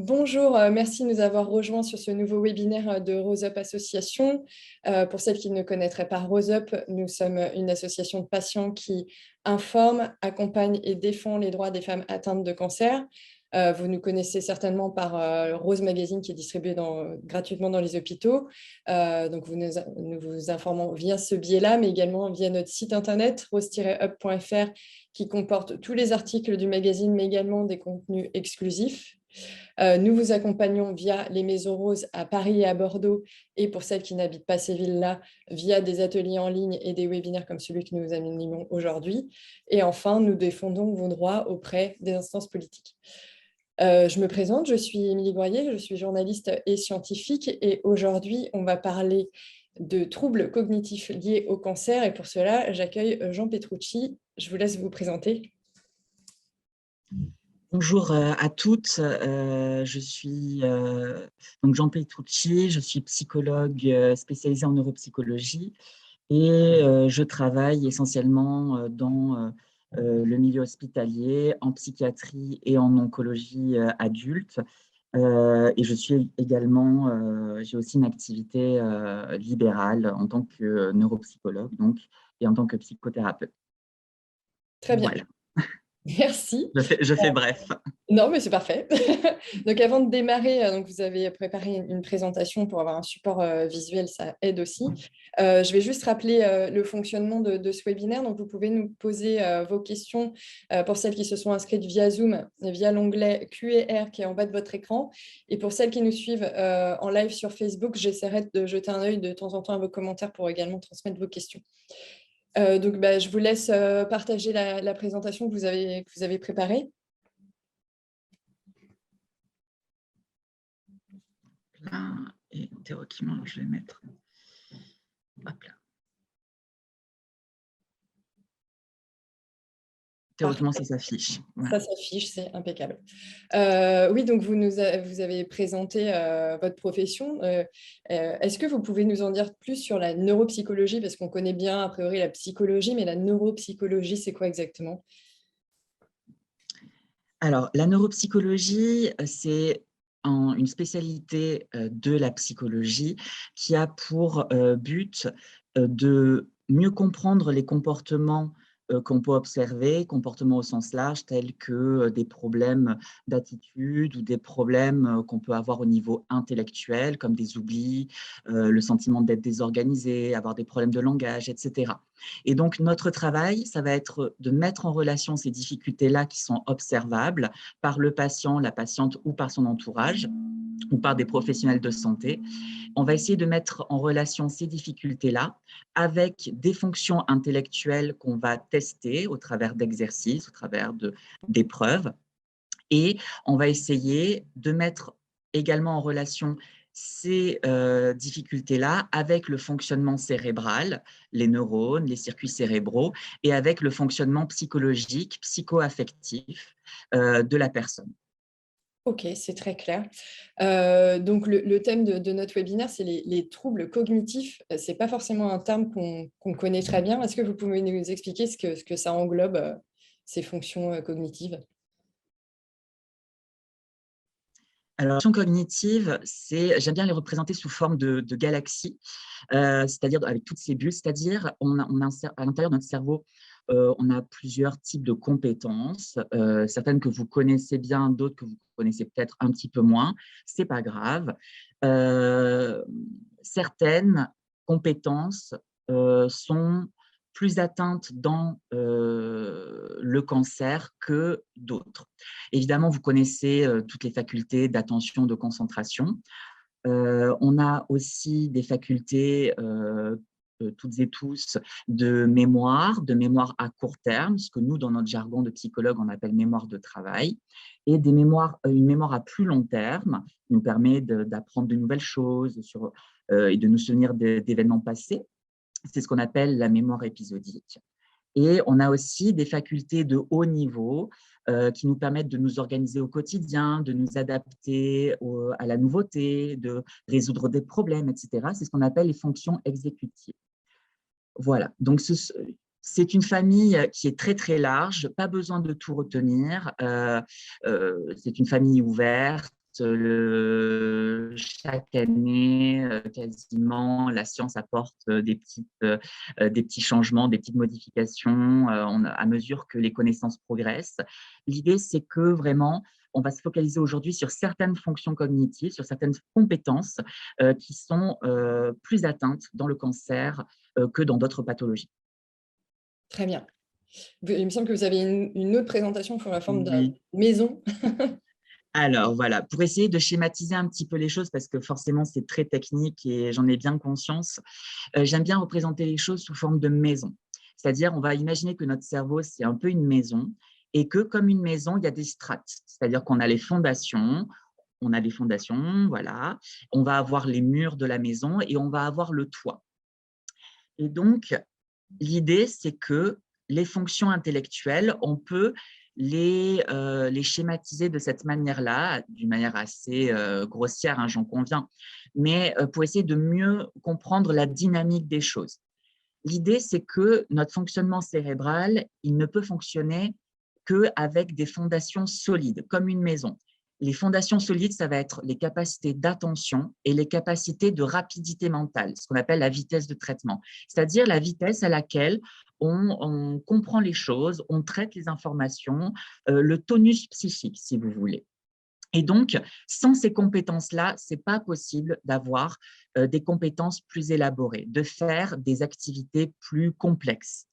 Bonjour, merci de nous avoir rejoints sur ce nouveau webinaire de Rose Up Association. Pour celles qui ne connaîtraient pas Rose Up, nous sommes une association de patients qui informe, accompagne et défend les droits des femmes atteintes de cancer. Vous nous connaissez certainement par Rose Magazine qui est distribué gratuitement dans les hôpitaux. Donc nous vous informons via ce biais-là, mais également via notre site internet rose-up.fr qui comporte tous les articles du magazine, mais également des contenus exclusifs. Nous vous accompagnons via les Maisons Roses à Paris et à Bordeaux, et pour celles qui n'habitent pas ces villes-là, via des ateliers en ligne et des webinaires comme celui que nous animons aujourd'hui. Et enfin, nous défendons vos droits auprès des instances politiques. Je me présente, je suis Émilie Goyer, je suis journaliste et scientifique, et aujourd'hui, on va parler de troubles cognitifs liés au cancer, et pour cela, j'accueille Jean Petrucci. Je vous laisse vous présenter. Bonjour à toutes, je suis donc Jean Petrucci, je suis psychologue spécialisée en neuropsychologie et je travaille essentiellement dans le milieu hospitalier, en psychiatrie et en oncologie adulte. Et je suis également, j'ai aussi une activité libérale en tant que neuropsychologue donc, et en tant que psychothérapeute. Très bien. Voilà. Merci. Je fais bref. Non, mais c'est parfait. Donc, avant de démarrer, donc vous avez préparé une présentation pour avoir un support visuel, ça aide aussi. Je vais juste rappeler le fonctionnement de ce webinaire. Donc, vous pouvez nous poser vos questions pour celles qui se sont inscrites via Zoom, via l'onglet Q&R qui est en bas de votre écran. Et pour celles qui nous suivent en live sur Facebook, j'essaierai de jeter un œil de temps en temps à vos commentaires pour également transmettre vos questions. Donc, je vous laisse partager la présentation que vous avez préparée. Là, et théoriquement, je vais mettre. Hop là. Théoriquement, ça s'affiche. Voilà. Ça s'affiche, c'est impeccable. Oui, donc vous avez présenté votre profession. Est-ce que vous pouvez nous en dire plus sur la neuropsychologie? Parce qu'on connaît bien, a priori, la psychologie, mais la neuropsychologie, c'est quoi exactement? Alors, la neuropsychologie, c'est une spécialité de la psychologie qui a pour but de mieux comprendre les comportements qu'on peut observer, comportements au sens large, tels que des problèmes d'attitude ou des problèmes qu'on peut avoir au niveau intellectuel, comme des oublis, le sentiment d'être désorganisé, avoir des problèmes de langage, etc. Et donc, notre travail, ça va être de mettre en relation ces difficultés-là qui sont observables par le patient, la patiente ou par son entourage ou par des professionnels de santé. On va essayer de mettre en relation ces difficultés-là avec des fonctions intellectuelles qu'on va tester au travers d'exercices, au travers d'épreuves. Et on va essayer de mettre également en relation ces difficultés-là avec le fonctionnement cérébral, les neurones, les circuits cérébraux, et avec le fonctionnement psychologique, psycho-affectif de la personne. Ok, c'est très clair. Donc, le thème de notre webinaire, c'est les troubles cognitifs. Ce n'est pas forcément un terme qu'on connaît très bien. Est-ce que vous pouvez nous expliquer ce que ça englobe, ces fonctions cognitives? Alors, les fonctions cognitives, j'aime bien les représenter sous forme de galaxies, c'est-à-dire avec toutes ces bulles, c'est-à-dire à l'intérieur de notre cerveau, on a plusieurs types de compétences, certaines que vous connaissez bien, d'autres que vous connaissez peut-être un petit peu moins, c'est pas grave. Certaines compétences sont plus atteintes dans le cancer que d'autres. Évidemment, vous connaissez toutes les facultés d'attention, de concentration. On a aussi des facultés, toutes et tous, de mémoire à court terme, ce que nous, dans notre jargon de psychologue, on appelle mémoire de travail, et une mémoire à plus long terme, qui nous permet d'apprendre de nouvelles choses et de nous souvenir d'événements passés. C'est ce qu'on appelle la mémoire épisodique. Et on a aussi des facultés de haut niveau qui nous permettent de nous organiser au quotidien, de nous adapter à la nouveauté, de résoudre des problèmes, etc. C'est ce qu'on appelle les fonctions exécutives. Voilà, donc c'est une famille qui est très, très large, pas besoin de tout retenir. C'est une famille ouverte, chaque année, quasiment, la science apporte des petits changements, des petites modifications à mesure que les connaissances progressent. L'idée, c'est que vraiment, on va se focaliser aujourd'hui sur certaines fonctions cognitives, sur certaines compétences qui sont plus atteintes dans le cancer que dans d'autres pathologies. Très bien. Il me semble que vous avez une autre présentation sous la forme d'une Oui. maison. Alors voilà, pour essayer de schématiser un petit peu les choses, parce que forcément c'est très technique et j'en ai bien conscience, j'aime bien représenter les choses sous forme de maison. C'est-à-dire, on va imaginer que notre cerveau, c'est un peu une maison et que comme une maison, il y a des strates. C'est-à-dire qu'on a les fondations, voilà. On va avoir les murs de la maison et on va avoir le toit. Et donc, l'idée, c'est que les fonctions intellectuelles, on peut les schématiser de cette manière-là, d'une manière assez grossière, hein, j'en conviens, mais pour essayer de mieux comprendre la dynamique des choses. L'idée, c'est que notre fonctionnement cérébral, il ne peut fonctionner qu'avec des fondations solides, comme une maison. Les fondations solides, ça va être les capacités d'attention et les capacités de rapidité mentale, ce qu'on appelle la vitesse de traitement, c'est-à-dire la vitesse à laquelle on comprend les choses, on traite les informations, le tonus psychique, si vous voulez. Et donc, sans ces compétences-là, ce n'est pas possible d'avoir des compétences plus élaborées, de faire des activités plus complexes.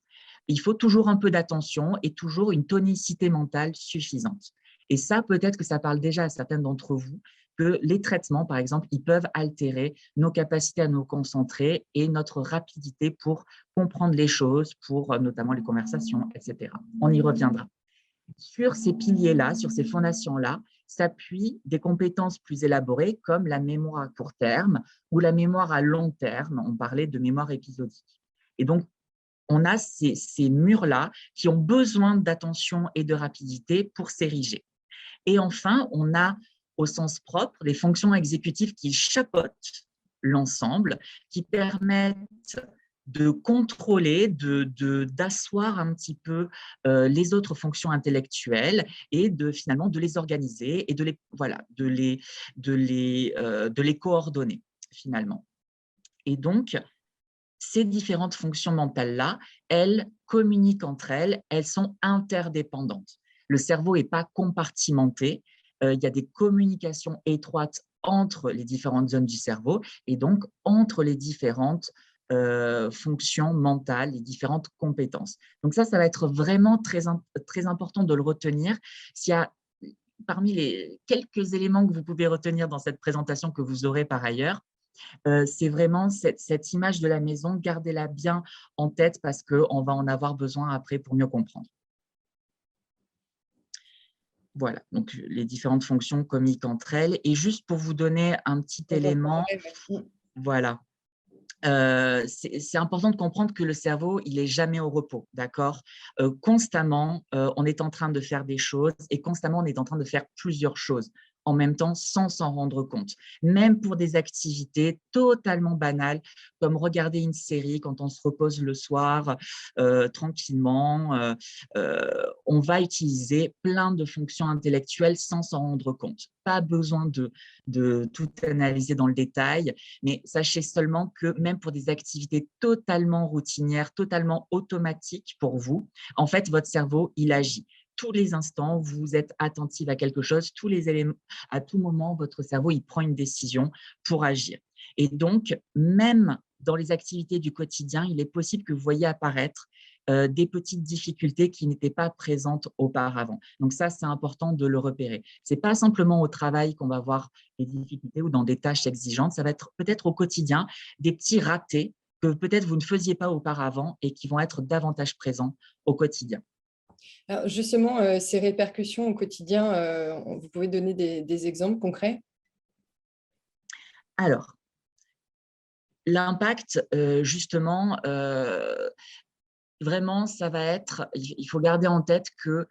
Il faut toujours un peu d'attention et toujours une tonicité mentale suffisante. Et ça, peut-être que ça parle déjà à certains d'entre vous, que les traitements, par exemple, ils peuvent altérer nos capacités à nous concentrer et notre rapidité pour comprendre les choses, pour notamment les conversations, etc. On y reviendra. Sur ces piliers-là, sur ces fondations-là, s'appuient des compétences plus élaborées comme la mémoire à court terme ou la mémoire à long terme. On parlait de mémoire épisodique. Et donc, on a ces murs-là qui ont besoin d'attention et de rapidité pour s'ériger. Et enfin, on a au sens propre des fonctions exécutives qui chapeautent l'ensemble, qui permettent de contrôler, d'asseoir un petit peu les autres fonctions intellectuelles et finalement de les organiser et de les coordonner finalement. Et donc, ces différentes fonctions mentales-là, elles communiquent entre elles, elles sont interdépendantes. Le cerveau n'est pas compartimenté, il y a des communications étroites entre les différentes zones du cerveau et donc entre les différentes fonctions mentales, les différentes compétences. Donc ça va être vraiment très important de le retenir. S'il y a parmi les quelques éléments que vous pouvez retenir dans cette présentation que vous aurez par ailleurs, c'est vraiment cette image de la maison, gardez-la bien en tête parce qu'on va en avoir besoin après pour mieux comprendre. Voilà, donc les différentes fonctions communiquent entre elles. Et juste pour vous donner un petit élément, voilà. C'est important de comprendre que le cerveau, il n'est jamais au repos, d'accord? Constamment, on est en train de faire des choses et constamment, on est en train de faire plusieurs choses en même temps sans s'en rendre compte. Même pour des activités totalement banales, comme regarder une série quand on se repose le soir tranquillement, on va utiliser plein de fonctions intellectuelles sans s'en rendre compte. Pas besoin de tout analyser dans le détail, mais sachez seulement que même pour des activités totalement routinières, totalement automatiques pour vous, en fait, votre cerveau, il agit. Tous les instants, vous êtes attentive à quelque chose, tous les éléments, à tout moment, votre cerveau, il prend une décision pour agir. Et donc, même dans les activités du quotidien, il est possible que vous voyez apparaître des petites difficultés qui n'étaient pas présentes auparavant. Donc ça, c'est important de le repérer. Ce n'est pas simplement au travail qu'on va voir des difficultés ou dans des tâches exigeantes, ça va être peut-être au quotidien des petits ratés que peut-être vous ne faisiez pas auparavant et qui vont être davantage présents au quotidien. Alors justement, ces répercussions au quotidien, vous pouvez donner des exemples concrets? Alors, l'impact, justement, vraiment, ça va être, il faut garder en tête que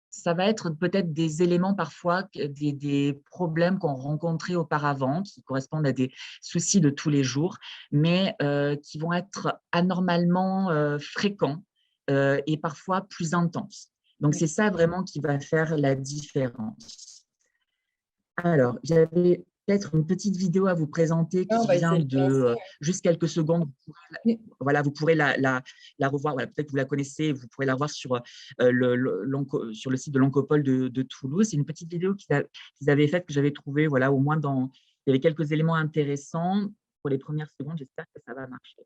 ça va être peut-être des éléments parfois, des problèmes qu'on rencontrait auparavant, qui correspondent à des soucis de tous les jours, mais qui vont être anormalement fréquents et parfois plus intenses. Donc, c'est ça vraiment qui va faire la différence. Alors, j'avais peut-être une petite vidéo à vous présenter Ah, on qui va vient essayer de de lancer. juste quelques secondes. Mm. Voilà, vous pourrez la revoir. Voilà, peut-être que vous la connaissez, vous pourrez la voir sur, sur le site de l'Oncopole de Toulouse. C'est une petite vidéo qu'ils avaient faite, que j'avais trouvée, voilà, au moins il y avait quelques éléments intéressants. Pour les premières secondes, j'espère que ça va marcher.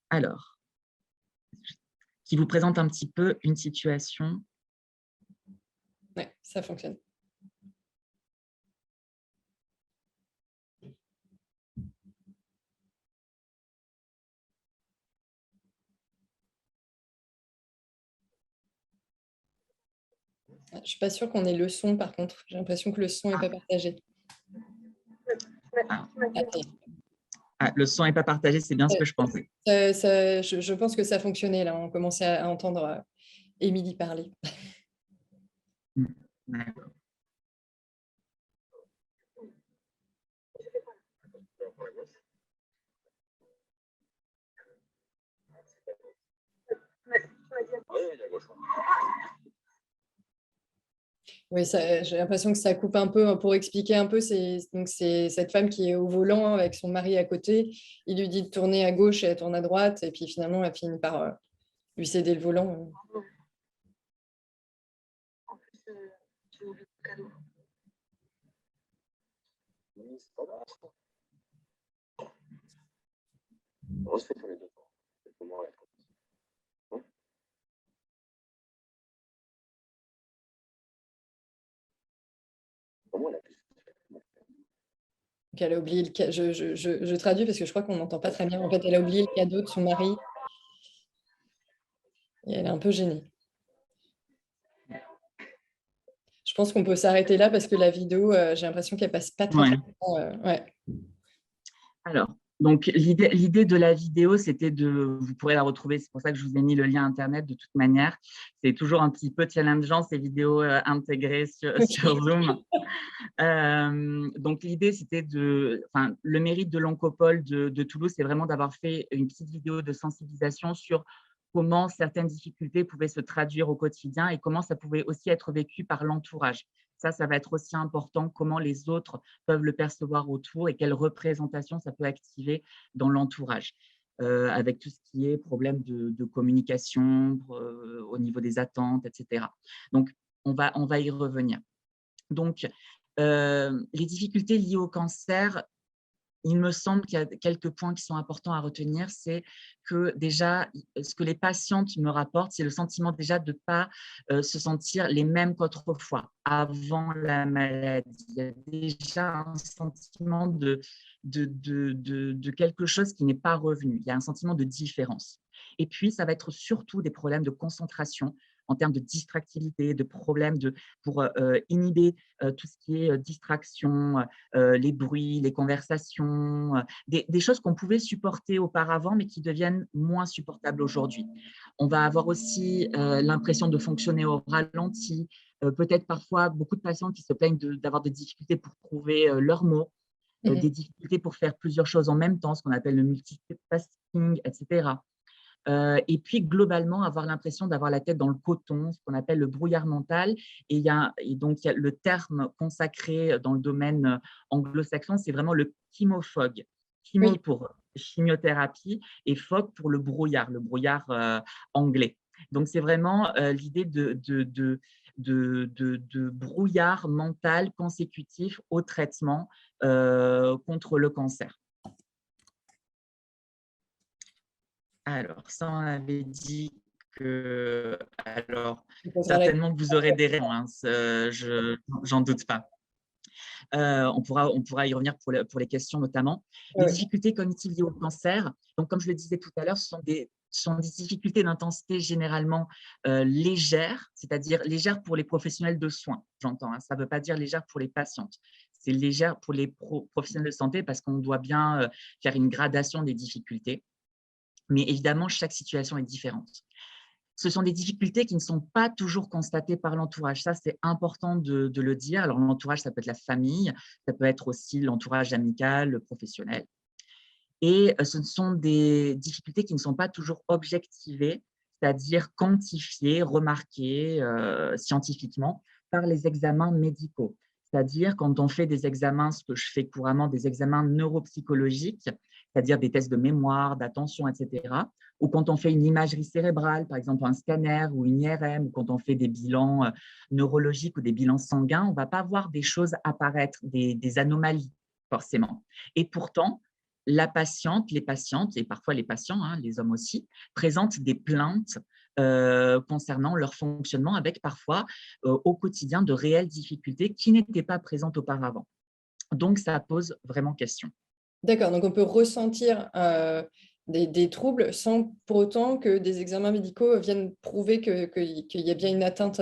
Alors, qui vous présente un petit peu une situation. Ouais, ça fonctionne. Je ne suis pas sûre qu'on ait le son, par contre. J'ai l'impression que le son n'est pas partagé. Ah. Attends. Ah, le son n'est pas partagé, c'est bien ce que je pensais. Je pense que ça fonctionnait, là. On commençait à entendre Émilie parler. D'accord. Oui, j'ai l'impression que ça coupe un peu. Pour expliquer un peu, c'est cette femme qui est au volant avec son mari à côté. Il lui dit de tourner à gauche et elle tourne à droite. Et puis finalement, elle finit par lui céder le volant. En plus, j'ai oublié le cadeau. C'est pas grave. On se fait tous les deux. Comment elle a pu se faire? Donc elle a oublié je traduis parce que je crois qu'on n'entend pas très bien. En fait, elle a oublié le cadeau de son mari et elle est un peu gênée. Je pense qu'on peut s'arrêter là parce que la vidéo, j'ai l'impression qu'elle passe pas très, Ouais. très bien. Ouais. Alors, donc l'idée de la vidéo, c'était vous pourrez la retrouver, c'est pour ça que je vous ai mis le lien Internet de toute manière. C'est toujours un petit peu challengeant, ces vidéos intégrées sur Zoom. Donc, l'idée, c'était le mérite de l'Oncopole de Toulouse, c'est vraiment d'avoir fait une petite vidéo de sensibilisation sur comment certaines difficultés pouvaient se traduire au quotidien et comment ça pouvait aussi être vécu par l'entourage. Ça va être aussi important, comment les autres peuvent le percevoir autour et quelle représentation ça peut activer dans l'entourage, avec tout ce qui est problème de communication au niveau des attentes, etc. Donc, on va y revenir. Donc, les difficultés liées au cancer, il me semble qu'il y a quelques points qui sont importants à retenir. C'est que déjà, ce que les patientes me rapportent, c'est le sentiment déjà de ne pas se sentir les mêmes qu'autrefois, avant la maladie. Il y a déjà un sentiment de quelque chose qui n'est pas revenu. Il y a un sentiment de différence. Et puis, ça va être surtout des problèmes de concentration en termes de distractivité, de problèmes pour inhiber tout ce qui est distraction, les bruits, les conversations, des choses qu'on pouvait supporter auparavant, mais qui deviennent moins supportables aujourd'hui. On va avoir aussi l'impression de fonctionner au ralenti, peut-être parfois beaucoup de patients qui se plaignent d'avoir des difficultés pour trouver leurs mots, des difficultés pour faire plusieurs choses en même temps, ce qu'on appelle le multitasking, etc. Et puis, globalement, avoir l'impression d'avoir la tête dans le coton, ce qu'on appelle le brouillard mental. Et donc, il y a le terme consacré dans le domaine anglo-saxon, c'est vraiment le chemofog. Chemo Oui. pour chimiothérapie et fog pour le brouillard anglais. Donc, c'est vraiment l'idée de brouillard mental consécutif au traitement contre le cancer. Alors, ça, on avait dit que… Alors, certainement que vous aurez des réponses, j'en doute pas. On pourra y revenir pour les questions notamment. Les difficultés cognitives liées au cancer, donc comme je le disais tout à l'heure, ce sont des difficultés d'intensité généralement légères, c'est-à-dire légères pour les professionnels de soins, j'entends. Ça ne veut pas dire légères pour les patientes. C'est légère pour les professionnels de santé parce qu'on doit bien faire une gradation des difficultés. Mais évidemment, chaque situation est différente. Ce sont des difficultés qui ne sont pas toujours constatées par l'entourage. Ça, c'est important de le dire. Alors, l'entourage, ça peut être la famille, ça peut être aussi l'entourage amical, professionnel. Et ce sont des difficultés qui ne sont pas toujours objectivées, c'est-à-dire quantifiées, remarquées scientifiquement, par les examens médicaux. C'est-à-dire quand on fait des examens, ce que je fais couramment, des examens neuropsychologiques, c'est-à-dire des tests de mémoire, d'attention, etc., ou quand on fait une imagerie cérébrale, par exemple un scanner ou une IRM, ou quand on fait des bilans neurologiques ou des bilans sanguins, on ne va pas voir des choses apparaître, des anomalies, forcément. Et pourtant, la patiente, les patientes, et parfois les patients, hein, les hommes aussi, présentent des plaintes concernant leur fonctionnement avec parfois au quotidien de réelles difficultés qui n'étaient pas présentes auparavant. Donc, ça pose vraiment question. D'accord, donc on peut ressentir des troubles sans pour autant que des examens médicaux viennent prouver qu'il y a bien une atteinte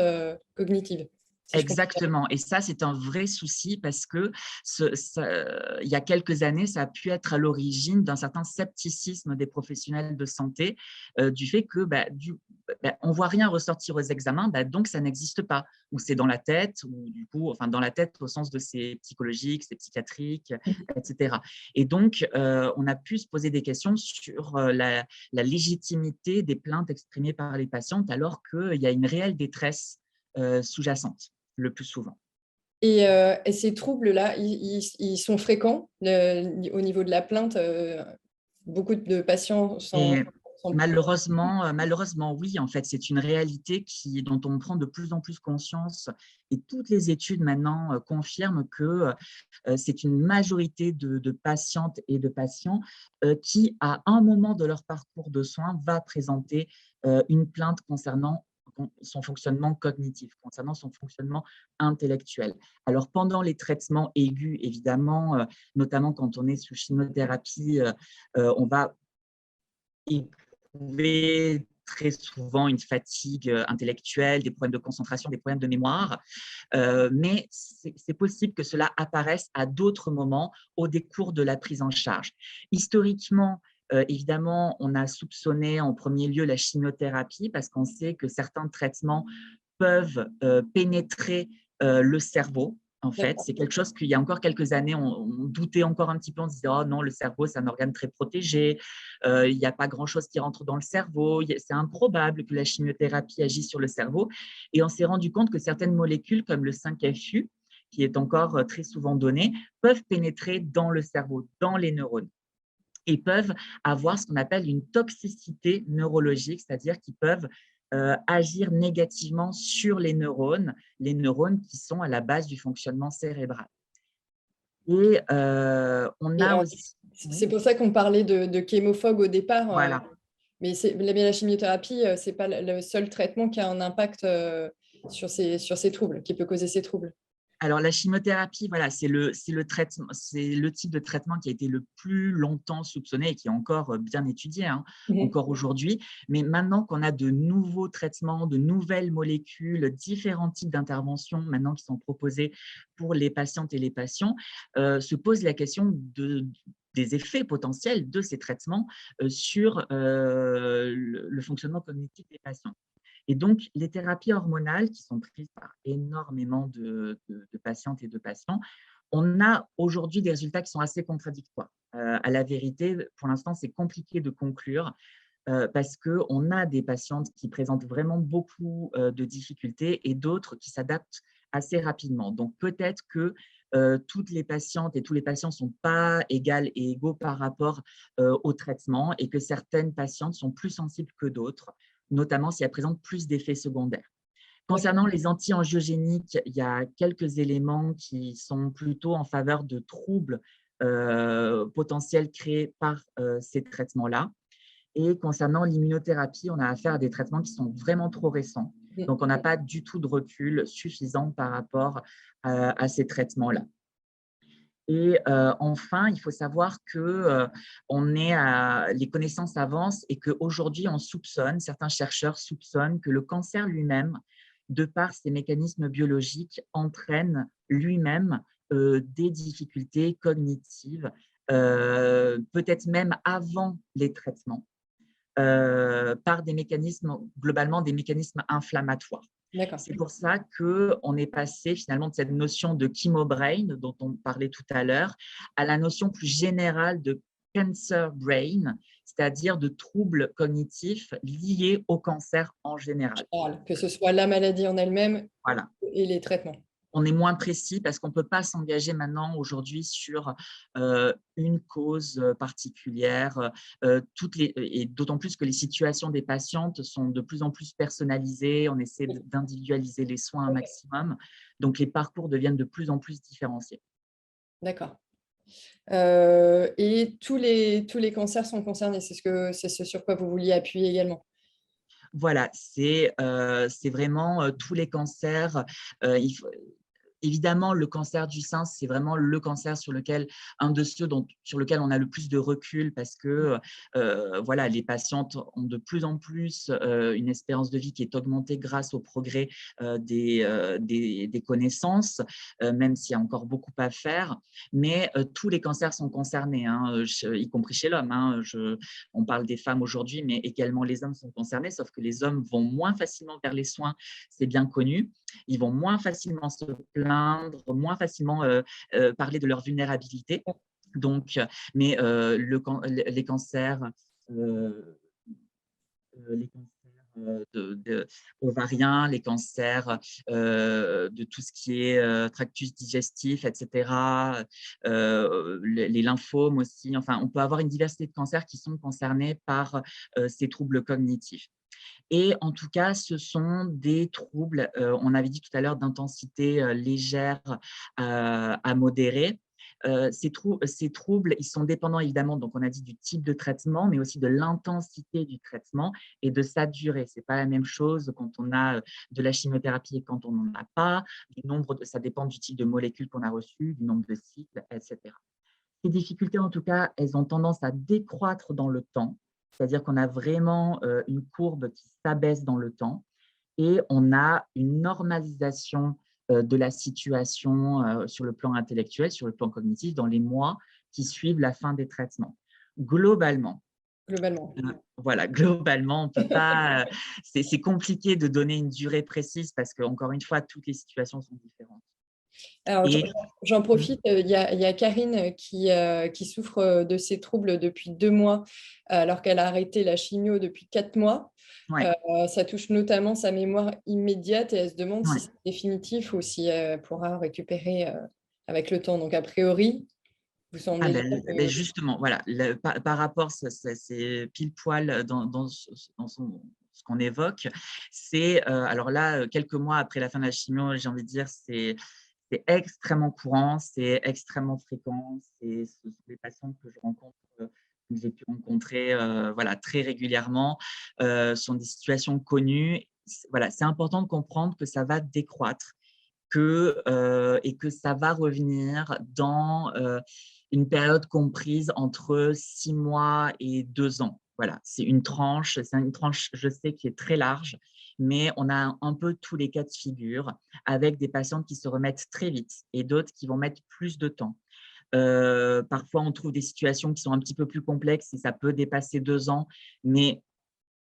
cognitive. Si je comprends bien. Exactement. Et ça, c'est un vrai souci parce que il y a quelques années, ça a pu être à l'origine d'un certain scepticisme des professionnels de santé du fait que on ne voit rien ressortir aux examens, donc ça n'existe pas. Ou c'est dans la tête, ou du coup, enfin dans la tête au sens de c'est psychologique, c'est psychiatrique, etc. Et donc, on a pu se poser des questions sur la légitimité des plaintes exprimées par les patientes alors qu'il y a une réelle détresse sous-jacente le plus souvent. Et ces troubles-là, ils sont fréquents au niveau de la plainte. Beaucoup de patients Et sont malheureusement, oui, en fait, c'est une réalité dont on prend de plus en plus conscience et toutes les études maintenant confirment que c'est une majorité de patientes et de patients qui, à un moment de leur parcours de soins, va présenter une plainte concernant son fonctionnement cognitif, concernant son fonctionnement intellectuel. Alors, pendant les traitements aigus, évidemment, notamment quand on est sous chimiothérapie, on va éprouver très souvent une fatigue intellectuelle, des problèmes de concentration, des problèmes de mémoire, mais c'est possible que cela apparaisse à d'autres moments au décours de la prise en charge. Historiquement, évidemment, on a soupçonné en premier lieu la chimiothérapie parce qu'on sait que certains traitements peuvent pénétrer le cerveau. En fait, c'est quelque chose qu'il y a encore quelques années, on doutait encore un petit peu, on se disait « Oh non, le cerveau, c'est un organe très protégé, il n'y a pas grand-chose qui rentre dans le cerveau, c'est improbable que la chimiothérapie agisse sur le cerveau. » Et on s'est rendu compte que certaines molécules, comme le 5-FU, qui est encore très souvent donné, peuvent pénétrer dans le cerveau, dans les neurones, et peuvent avoir ce qu'on appelle une toxicité neurologique, c'est-à-dire qu'ils peuvent agir négativement sur les neurones qui sont à la base du fonctionnement cérébral. Et on Et a alors, aussi… c'est pour ça qu'on parlait de chémophage au départ. Voilà. Mais la chimiothérapie, ce n'est pas le seul traitement qui a un impact sur ces troubles, qui peut causer ces troubles. Alors, la chimiothérapie, voilà, c'est le type de traitement qui a été le plus longtemps soupçonné et qui est encore bien étudié, encore aujourd'hui. Mais maintenant qu'on a de nouveaux traitements, de nouvelles molécules, différents types d'interventions maintenant qui sont proposées pour les patientes et les patients, se pose la question des effets potentiels de ces traitements sur le fonctionnement cognitif des patients. Et donc, les thérapies hormonales qui sont prises par énormément de patientes et de patients, on a aujourd'hui des résultats qui sont assez contradictoires. À la vérité, pour l'instant, c'est compliqué de conclure parce qu'on a des patientes qui présentent vraiment beaucoup de difficultés et d'autres qui s'adaptent assez rapidement. Donc, peut-être que toutes les patientes et tous les patients ne sont pas égales et égaux par rapport au traitement et que certaines patientes sont plus sensibles que d'autres, notamment si elles présentent plus d'effets secondaires. Concernant les anti-angiogéniques, il y a quelques éléments qui sont plutôt en faveur de troubles potentiels créés par ces traitements-là. Et concernant l'immunothérapie, on a affaire à des traitements qui sont vraiment trop récents. Donc, on n'a pas du tout de recul suffisant par rapport à ces traitements-là. Et enfin, il faut savoir que les connaissances avancent et qu'aujourd'hui, certains chercheurs soupçonnent que le cancer lui-même, de par ses mécanismes biologiques, entraîne lui-même des difficultés cognitives, peut-être même avant les traitements, par des mécanismes, globalement des mécanismes inflammatoires. C'est pour ça qu'on est passé finalement de cette notion de chemobrain dont on parlait tout à l'heure à la notion plus générale de cancer brain, c'est-à-dire de troubles cognitifs liés au cancer en général. Que ce soit la maladie en elle-même Voilà. et les traitements. On est moins précis parce qu'on ne peut pas s'engager maintenant, aujourd'hui, sur une cause particulière. Et d'autant plus que les situations des patientes sont de plus en plus personnalisées. On essaie d'individualiser les soins un maximum. Donc, les parcours deviennent de plus en plus différenciés. D'accord. Et tous les cancers sont concernés. C'est ce sur quoi vous vouliez appuyer également. Voilà, c'est vraiment tous les cancers. Évidemment, le cancer du sein, c'est vraiment le cancer un de ceux sur lequel on a le plus de recul parce que voilà, les patientes ont de plus en plus une espérance de vie qui est augmentée grâce au progrès des connaissances, même s'il y a encore beaucoup à faire. Mais tous les cancers sont concernés, hein, y compris chez l'homme. Hein. On parle des femmes aujourd'hui, mais également les hommes sont concernés, sauf que les hommes vont moins facilement vers les soins, c'est bien connu. Ils vont moins facilement se plaindre, moins facilement parler de leur vulnérabilité. Donc, mais les cancers, ovariens, les cancers de tout ce qui est tractus digestif, etc., les lymphomes aussi. Enfin, on peut avoir une diversité de cancers qui sont concernés par ces troubles cognitifs. Et en tout cas, ce sont des troubles, on avait dit tout à l'heure, d'intensité légère à modérée. Ces troubles, ils sont dépendants évidemment, donc on a dit du type de traitement, mais aussi de l'intensité du traitement et de sa durée. Ce n'est pas la même chose quand on a de la chimiothérapie et quand on n'en a pas. Ça dépend du type de molécules qu'on a reçues, du nombre de cycles, etc. Ces difficultés, en tout cas, elles ont tendance à décroître dans le temps. C'est-à-dire qu'on a vraiment une courbe qui s'abaisse dans le temps et on a une normalisation de la situation sur le plan intellectuel, sur le plan cognitif, dans les mois qui suivent la fin des traitements. Globalement, voilà, globalement, on peut pas. C'est compliqué de donner une durée précise parce qu'encore une fois, toutes les situations sont différentes. Alors, j'en profite, il y a Karine qui souffre de ces troubles depuis 2 mois, alors qu'elle a arrêté la chimio depuis 4 mois. Ouais. Ça touche notamment sa mémoire immédiate et elle se demande Ouais. si c'est définitif ou si elle pourra récupérer avec le temps. Donc, a priori, vous semblez dire justement, voilà, par rapport, c'est pile poil dans ce qu'on évoque. C'est, alors là, quelques mois après la fin de la chimio, j'ai envie de dire, c'est extrêmement courant, c'est extrêmement fréquent. Ce sont des patients que je rencontre, que j'ai pu rencontrer voilà, très régulièrement, sont des situations connues. Voilà, c'est important de comprendre que ça va décroître et que ça va revenir dans une période comprise entre 6 mois et 2 ans. Voilà, c'est une tranche, je sais, qui est très large, mais on a un peu tous les cas de figure avec des patientes qui se remettent très vite et d'autres qui vont mettre plus de temps. Parfois, on trouve des situations qui sont un petit peu plus complexes et ça peut dépasser 2 ans, mais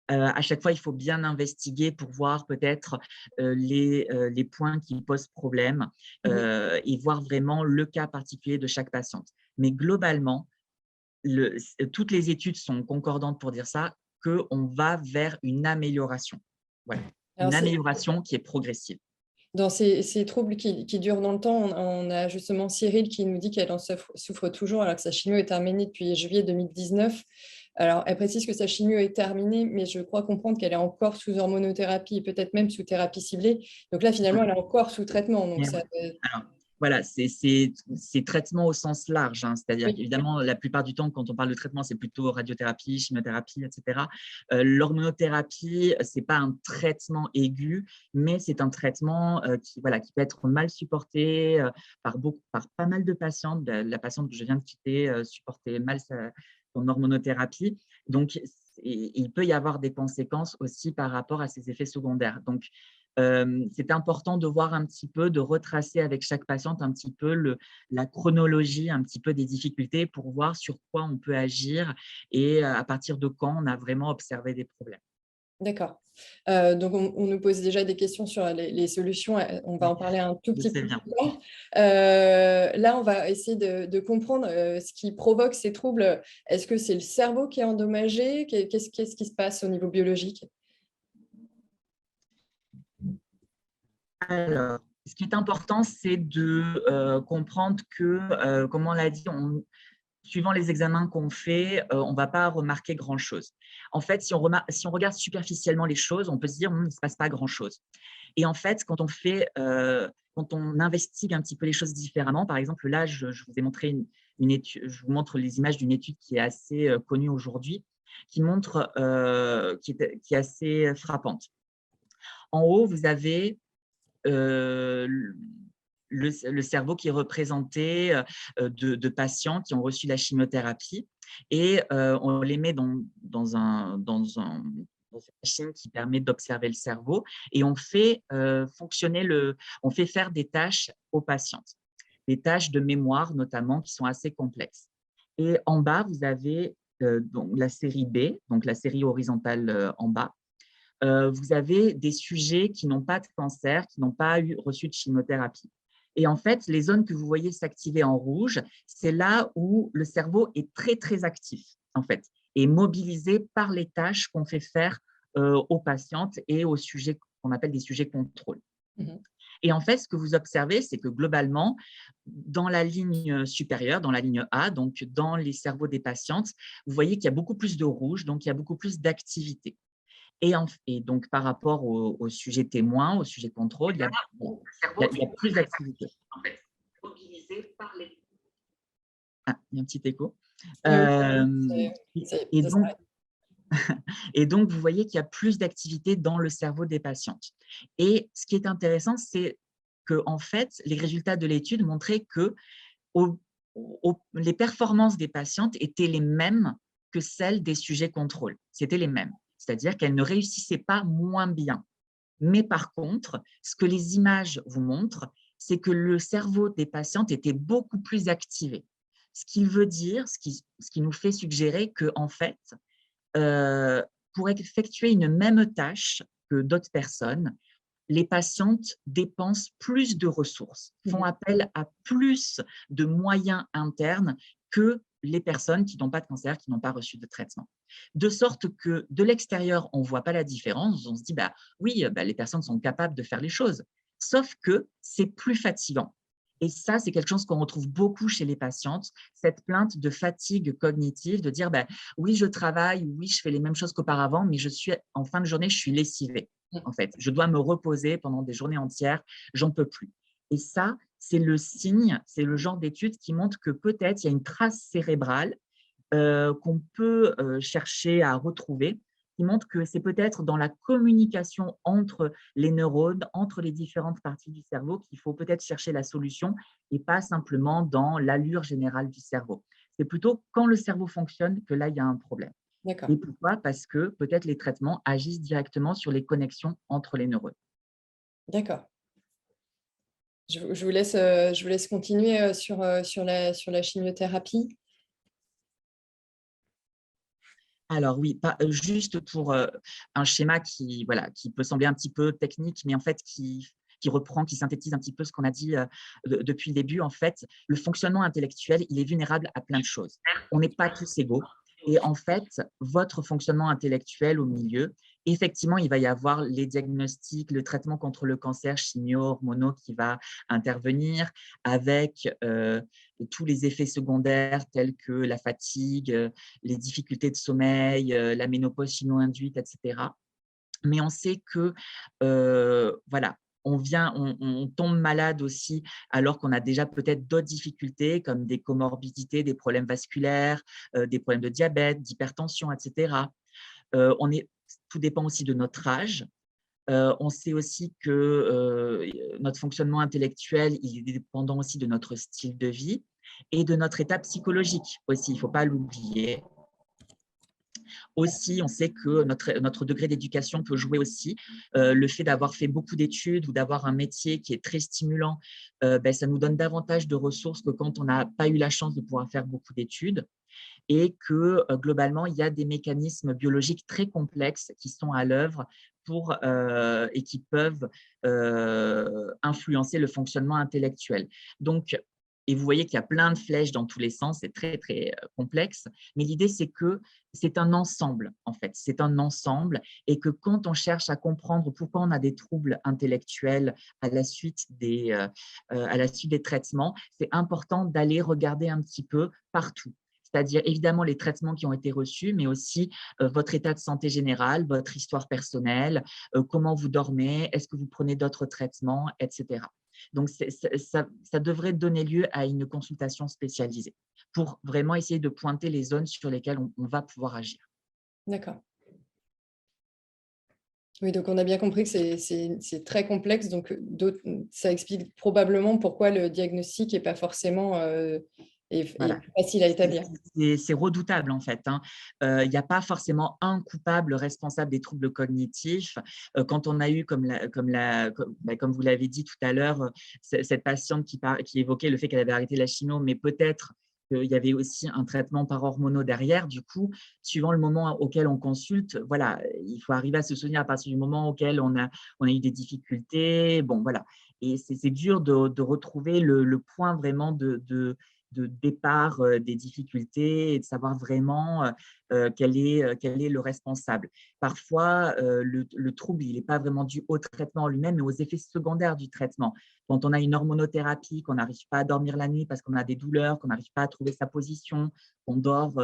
à chaque fois, il faut bien investiguer pour voir peut-être les points qui posent problème et voir vraiment le cas particulier de chaque patiente. Mais globalement, toutes les études sont concordantes pour dire ça, qu'on va vers une amélioration. Voilà. Une amélioration qui est progressive. Dans ces troubles qui durent dans le temps, on a justement Cyril qui nous dit qu'elle en souffre toujours alors que sa chimio est terminée depuis juillet 2019. Alors, elle précise que sa chimio est terminée, mais je crois comprendre qu'elle est encore sous hormonothérapie et peut-être même sous thérapie ciblée. Donc là, finalement, elle est encore sous traitement. Donc Alors, voilà, c'est traitement au sens large. Hein, c'est-à-dire oui. qu'évidemment, la plupart du temps, quand on parle de traitement, c'est plutôt radiothérapie, chimiothérapie, etc. L'hormonothérapie, ce n'est pas un traitement aigu, mais c'est un traitement qui peut être mal supporté par pas mal de patientes. La patiente que je viens de citer supportait mal son hormonothérapie. Donc, il peut y avoir des conséquences aussi par rapport à ses effets secondaires. Donc, c'est important de voir un petit peu, de retracer avec chaque patiente un petit peu la chronologie, un petit peu des difficultés pour voir sur quoi on peut agir et à partir de quand on a vraiment observé des problèmes. D'accord. Donc, on nous pose déjà des questions sur les solutions. On va en parler un tout Je petit sais peu bien. plus tard. Là, on va essayer de comprendre ce qui provoque ces troubles. Est-ce que c'est le cerveau qui est endommagé? Qu'est-ce qui se passe au niveau biologique? Alors, ce qui est important, c'est de comprendre que, comme on l'a dit, suivant les examens qu'on fait, on ne va pas remarquer grand-chose. En fait, si on regarde superficiellement les choses, on peut se dire, il ne se passe pas grand-chose. Et en fait, quand on investigue un petit peu les choses différemment, par exemple, là, je vous ai montré une étude, je vous montre les images d'une étude qui est assez connue aujourd'hui, qui est assez frappante. En haut, vous avez euh, le cerveau qui est représenté de patients qui ont reçu la chimiothérapie et on les met dans cette machine qui permet d'observer le cerveau et on fait on fait faire des tâches aux patientes, des tâches de mémoire notamment qui sont assez complexes. Et en bas, vous avez donc la série B, donc la série horizontale en bas, vous avez des sujets qui n'ont pas de cancer, qui n'ont pas reçu de chimiothérapie. Et en fait, les zones que vous voyez s'activer en rouge, c'est là où le cerveau est très, très actif, en fait, et mobilisé par les tâches qu'on fait faire aux patientes et aux sujets qu'on appelle des sujets contrôle. Et en fait, ce que vous observez, c'est que globalement, dans la ligne supérieure, dans la ligne A, donc dans les cerveaux des patientes, vous voyez qu'il y a beaucoup plus de rouge, donc il y a beaucoup plus d'activité. Et donc, par rapport au sujet témoin, au sujet contrôle, il y a plus d'activité. En fait, mobilisé par les… Ah, il y a un petit écho. Et donc, et donc, vous voyez qu'il y a plus d'activité dans le cerveau des patientes. Et ce qui est intéressant, c'est que en fait, les résultats de l'étude montraient que les performances des patientes étaient les mêmes que celles des sujets contrôle. C'était les mêmes. C'est-à-dire qu'elles ne réussissaient pas moins bien. Mais par contre, ce que les images vous montrent, c'est que le cerveau des patientes était beaucoup plus activé. Ce qui veut dire, ce qui nous fait suggérer qu'en fait, pour effectuer une même tâche que d'autres personnes, les patientes dépensent plus de ressources, font appel à plus de moyens internes que les personnes qui n'ont pas de cancer, qui n'ont pas reçu de traitement. De sorte que de l'extérieur, on ne voit pas la différence. On se dit, oui, les personnes sont capables de faire les choses. Sauf que c'est plus fatigant. Et ça, c'est quelque chose qu'on retrouve beaucoup chez les patientes, cette plainte de fatigue cognitive, de dire, oui, je travaille, oui, je fais les mêmes choses qu'auparavant, mais en fin de journée, je suis lessivée. En fait, je dois me reposer pendant des journées entières, j'en peux plus. Et ça, c'est le signe, c'est le genre d'étude qui montre que peut-être il y a une trace cérébrale qu'on peut chercher à retrouver, qui montre que c'est peut-être dans la communication entre les neurones, entre les différentes parties du cerveau, qu'il faut peut-être chercher la solution et pas simplement dans l'allure générale du cerveau. C'est plutôt quand le cerveau fonctionne que là, il y a un problème. Et pourquoi? Parce que peut-être les traitements agissent directement sur les connexions entre les neurones. D'accord. Je vous laisse continuer sur la chimiothérapie. Alors oui, juste pour un schéma qui peut sembler un petit peu technique, mais en fait qui synthétise un petit peu ce qu'on a dit depuis le début. En fait, le fonctionnement intellectuel, il est vulnérable à plein de choses. On n'est pas tous égaux. Et en fait, votre fonctionnement intellectuel au milieu, effectivement, il va y avoir les diagnostics, le traitement contre le cancer chimio-hormonaux qui va intervenir avec tous les effets secondaires tels que la fatigue, les difficultés de sommeil, la ménopause chimio-induite, etc. Mais on sait que, voilà, on tombe malade aussi alors qu'on a déjà peut-être d'autres difficultés comme des comorbidités, des problèmes vasculaires, des problèmes de diabète, d'hypertension, etc. Tout dépend aussi de notre âge. On sait aussi que notre fonctionnement intellectuel il est dépendant aussi de notre style de vie et de notre état psychologique aussi, il ne faut pas l'oublier. Aussi, on sait que notre degré d'éducation peut jouer aussi. Le fait d'avoir fait beaucoup d'études ou d'avoir un métier qui est très stimulant, ça nous donne davantage de ressources que quand on n'a pas eu la chance de pouvoir faire beaucoup d'études. et que globalement, il y a des mécanismes biologiques très complexes qui sont à l'œuvre et qui peuvent influencer le fonctionnement intellectuel. Donc, et vous voyez qu'il y a plein de flèches dans tous les sens, c'est très, très complexe. Mais l'idée, c'est que c'est un ensemble, en fait. C'est un ensemble et que quand on cherche à comprendre pourquoi on a des troubles intellectuels à la suite des traitements, c'est important d'aller regarder un petit peu partout. C'est-à-dire évidemment les traitements qui ont été reçus, mais aussi votre état de santé général, votre histoire personnelle, comment vous dormez, est-ce que vous prenez d'autres traitements, etc. Donc, ça devrait donner lieu à une consultation spécialisée pour vraiment essayer de pointer les zones sur lesquelles on va pouvoir agir. D'accord. Oui, donc on a bien compris que c'est très complexe, donc ça explique probablement pourquoi le diagnostic n'est pas forcément Voilà. facile à établir. C'est redoutable en fait, hein. Il n'y a pas forcément un coupable responsable des troubles cognitifs. Quand on a eu, comme vous l'avez dit tout à l'heure, cette patiente qui évoquait le fait qu'elle avait arrêté la chimio, mais peut-être qu'il y avait aussi un traitement par hormonaux derrière. Du coup, suivant le moment auquel on consulte, voilà, il faut arriver à se souvenir à partir du moment auquel on a eu des difficultés. Bon, voilà. Et c'est dur de retrouver le point vraiment de départ des difficultés et de savoir vraiment quel est le responsable. Parfois, le trouble, il n'est pas vraiment dû au traitement en lui-même, mais aux effets secondaires du traitement. Quand on a une hormonothérapie, qu'on n'arrive pas à dormir la nuit parce qu'on a des douleurs, qu'on n'arrive pas à trouver sa position, qu'on dort,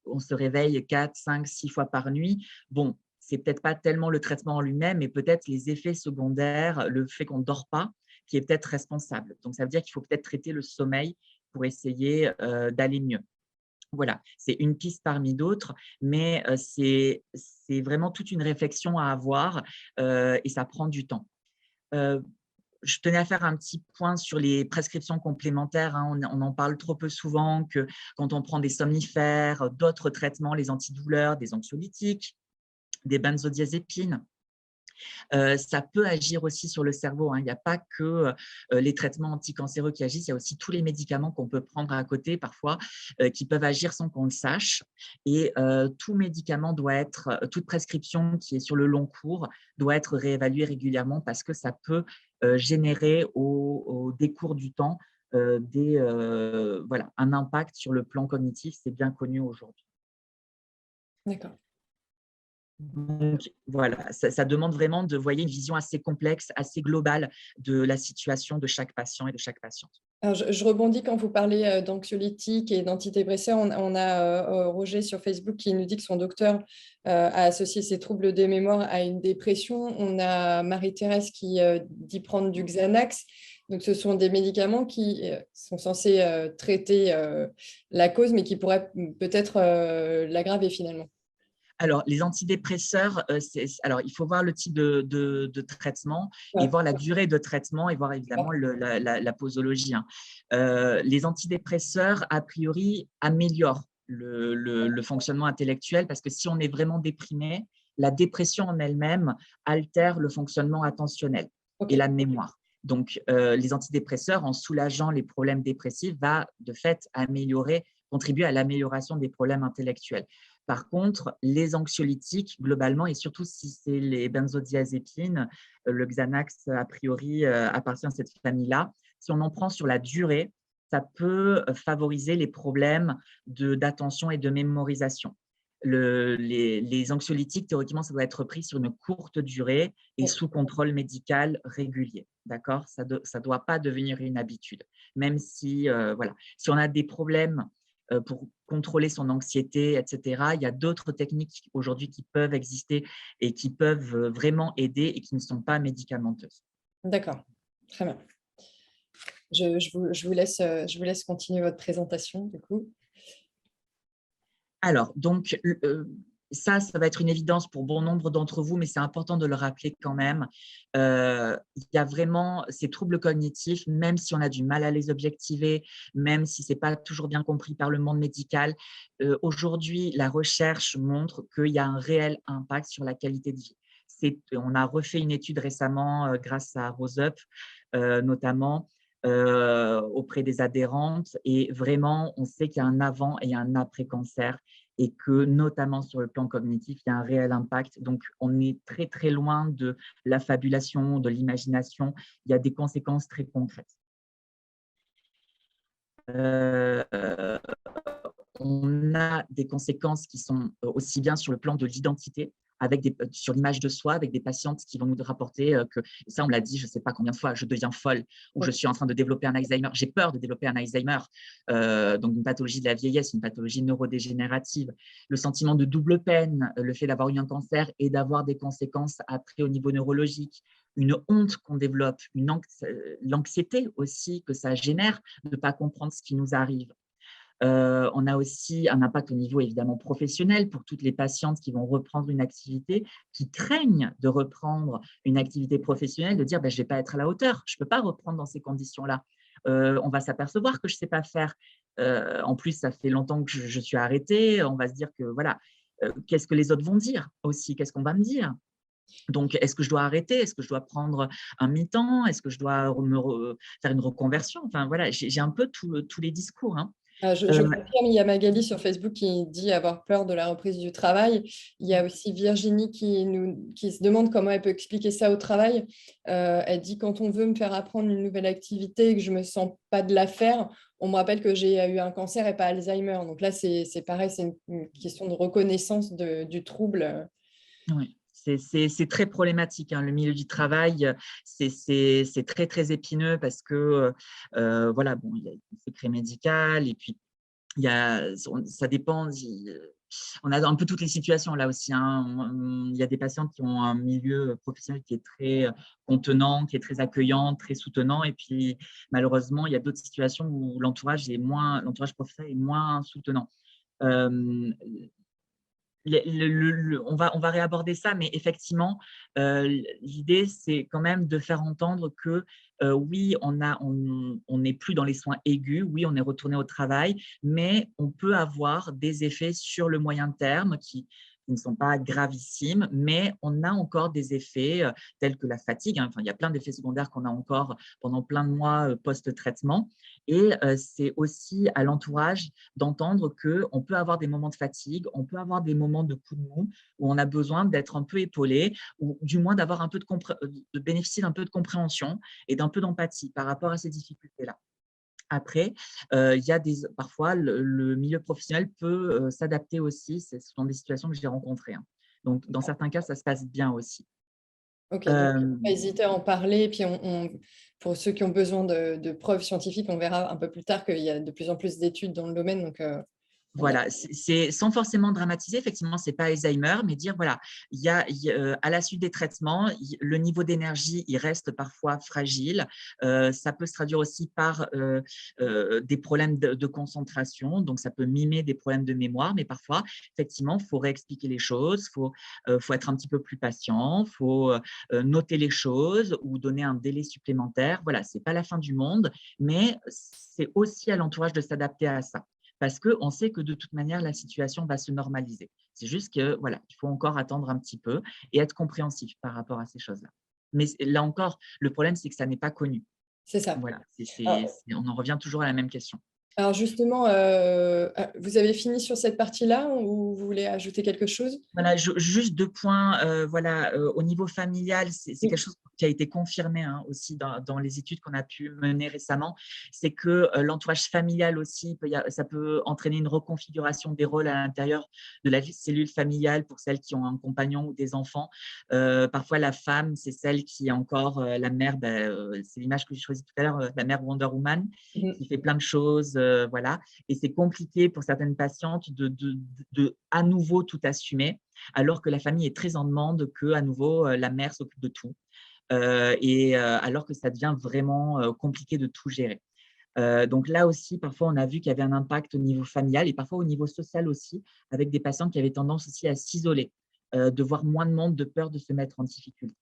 on se réveille 4, 5, 6 fois par nuit, bon, c'est peut-être pas tellement le traitement en lui-même, mais peut-être les effets secondaires, le fait qu'on ne dort pas, qui est peut-être responsable. Donc, ça veut dire qu'il faut peut-être traiter le sommeil pour essayer d'aller mieux. Voilà, c'est une piste parmi d'autres, mais c'est vraiment toute une réflexion à avoir et ça prend du temps. Je tenais à faire un petit point sur les prescriptions complémentaires, hein. On en parle trop peu souvent que quand on prend des somnifères, d'autres traitements, les antidouleurs, des anxiolytiques, des benzodiazépines, ça peut agir aussi sur le cerveau, hein. Il n'y a pas que les traitements anticancéreux qui agissent, il y a aussi tous les médicaments qu'on peut prendre à côté parfois qui peuvent agir sans qu'on le sache. Et tout médicament toute prescription qui est sur le long cours doit être réévaluée régulièrement parce que ça peut générer au décours du temps un impact sur le plan cognitif, c'est bien connu aujourd'hui. D'accord. Donc voilà, ça demande vraiment de voir une vision assez complexe, assez globale de la situation de chaque patient et de chaque patiente. Alors, je rebondis quand vous parlez d'anxiolytiques et d'antidépresseurs. On a Roger sur Facebook qui nous dit que son docteur a associé ses troubles de mémoire à une dépression. On a Marie-Thérèse qui dit prendre du Xanax. Donc, ce sont des médicaments qui sont censés traiter la cause, mais qui pourraient peut-être l'aggraver finalement. Alors, les antidépresseurs, alors, il faut voir le type de traitement et voir la durée de traitement et voir évidemment la posologie, hein. Les antidépresseurs, a priori, améliorent le fonctionnement intellectuel parce que si on est vraiment déprimé, la dépression en elle-même altère le fonctionnement attentionnel et la mémoire. Donc, les antidépresseurs, en soulageant les problèmes dépressifs, va de fait contribuer à l'amélioration des problèmes intellectuels. Par contre, les anxiolytiques, globalement, et surtout si c'est les benzodiazépines, le Xanax, a priori, appartient à cette famille-là, si on en prend sur la durée, ça peut favoriser les problèmes d'attention et de mémorisation. Les anxiolytiques, théoriquement, ça doit être pris sur une courte durée et sous contrôle médical régulier. D'accord ? Ça ne doit pas devenir une habitude. Même si, si on a des problèmes pour contrôler son anxiété, etc. Il y a d'autres techniques aujourd'hui qui peuvent exister et qui peuvent vraiment aider et qui ne sont pas médicamenteuses. D'accord, très bien. Je vous laisse continuer votre présentation, du coup. Alors, donc, ça va être une évidence pour bon nombre d'entre vous, mais c'est important de le rappeler quand même. Il y a vraiment ces troubles cognitifs, même si on a du mal à les objectiver, même si ce n'est pas toujours bien compris par le monde médical. Aujourd'hui, la recherche montre qu'il y a un réel impact sur la qualité de vie. On a refait une étude récemment grâce à Rose Up, notamment, auprès des adhérentes. Et vraiment, on sait qu'il y a un avant et un après-cancer et que, notamment sur le plan cognitif, il y a un réel impact. Donc, on est très, très loin de la fabulation, de l'imagination. Il y a des conséquences très concrètes. On a des conséquences qui sont aussi bien sur le plan de l'identité, sur l'image de soi, avec des patientes qui vont nous rapporter que, ça on l'a dit, je ne sais pas combien de fois, je deviens folle ou je suis en train de développer un Alzheimer, j'ai peur de développer un Alzheimer, donc une pathologie de la vieillesse, une pathologie neurodégénérative, le sentiment de double peine, le fait d'avoir eu un cancer et d'avoir des conséquences après au niveau neurologique, une honte qu'on développe, l'anxiété aussi que ça génère de ne pas comprendre ce qui nous arrive. On a aussi un impact au niveau évidemment professionnel pour toutes les patientes qui vont reprendre une activité, qui craignent de reprendre une activité professionnelle, de dire je ne vais pas être à la hauteur, je ne peux pas reprendre dans ces conditions-là. On va s'apercevoir que je ne sais pas faire. En plus, ça fait longtemps que je suis arrêtée. On va se dire que voilà, qu'est-ce que les autres vont dire aussi? Qu'est-ce qu'on va me dire? Donc, est-ce que je dois arrêter? Est-ce que je dois prendre un mi-temps? Est-ce que je dois faire une reconversion? Enfin, voilà, j'ai un peu tous les discours. Hein. Je confirme, il y a Magali sur Facebook qui dit avoir peur de la reprise du travail. Il y a aussi Virginie qui se demande comment elle peut expliquer ça au travail. Elle dit: quand on veut me faire apprendre une nouvelle activité et que je ne me sens pas de la faire, on me rappelle que j'ai eu un cancer et pas Alzheimer. Donc là, c'est pareil, c'est une question de reconnaissance du trouble. Oui. C'est très problématique, hein. Le milieu du travail, c'est très, très épineux parce que, voilà, bon, il y a le secret médical et puis ça dépend. On a un peu toutes les situations là aussi. Hein. Il y a des patients qui ont un milieu professionnel qui est très contenant, qui est très accueillant, très soutenant. Et puis, malheureusement, il y a d'autres situations où l'entourage professionnel est moins soutenant. On va réaborder ça, mais effectivement, l'idée, c'est quand même de faire entendre que oui, on n'est plus dans les soins aigus, oui, on est retourné au travail, mais on peut avoir des effets sur le moyen terme qui ne sont pas gravissimes, mais on a encore des effets tels que la fatigue. Hein. Enfin, il y a plein d'effets secondaires qu'on a encore pendant plein de mois post-traitement. Et c'est aussi à l'entourage d'entendre qu'on peut avoir des moments de fatigue, on peut avoir des moments de coup de mou où on a besoin d'être un peu épaulé ou du moins d'avoir un peu de bénéficier d'un peu de compréhension et d'un peu d'empathie par rapport à ces difficultés-là. Après, il y a parfois, le milieu professionnel peut s'adapter aussi. Ce sont des situations que j'ai rencontrées. Hein. Donc, dans certains cas, ça se passe bien aussi. Ok, donc pas hésiter à en parler. Et puis, pour ceux qui ont besoin de preuves scientifiques, on verra un peu plus tard qu'il y a de plus en plus d'études dans le domaine. Donc, voilà, c'est sans forcément dramatiser, effectivement, ce n'est pas Alzheimer, mais dire, voilà, à la suite des traitements, le niveau d'énergie, il reste parfois fragile. Ça peut se traduire aussi par des problèmes de concentration, donc ça peut mimer des problèmes de mémoire, mais parfois, effectivement, il faut réexpliquer les choses, faut être un petit peu plus patient, il faut noter les choses ou donner un délai supplémentaire. Voilà, ce n'est pas la fin du monde, mais c'est aussi à l'entourage de s'adapter à ça. Parce qu'on sait que de toute manière, la situation va se normaliser. C'est juste que voilà, il faut encore attendre un petit peu et être compréhensif par rapport à ces choses-là. Mais là encore, le problème, c'est que ça n'est pas connu. c'est ça. Voilà, Alors, on en revient toujours à la même question. alors justement, vous avez fini sur cette partie-là ou vous voulez ajouter quelque chose? Voilà, juste 2 points. Voilà, au niveau familial, c'est quelque chose qui a été confirmé hein, aussi dans les études qu'on a pu mener récemment. C'est que l'entourage familial aussi, ça peut entraîner une reconfiguration des rôles à l'intérieur de la cellule familiale pour celles qui ont un compagnon ou des enfants. Parfois, la femme, c'est celle qui est encore la mère, c'est l'image que j'ai choisie tout à l'heure, la mère Wonder Woman, qui fait plein de choses. Voilà. Et c'est compliqué pour certaines patientes de à nouveau tout assumer, alors que la famille est très en demande que à nouveau la mère s'occupe de tout. Alors que ça devient vraiment compliqué de tout gérer. Donc là aussi, parfois, on a vu qu'il y avait un impact au niveau familial et parfois au niveau social aussi, avec des patients qui avaient tendance aussi à s'isoler, de voir moins de monde, de peur de se mettre en difficulté.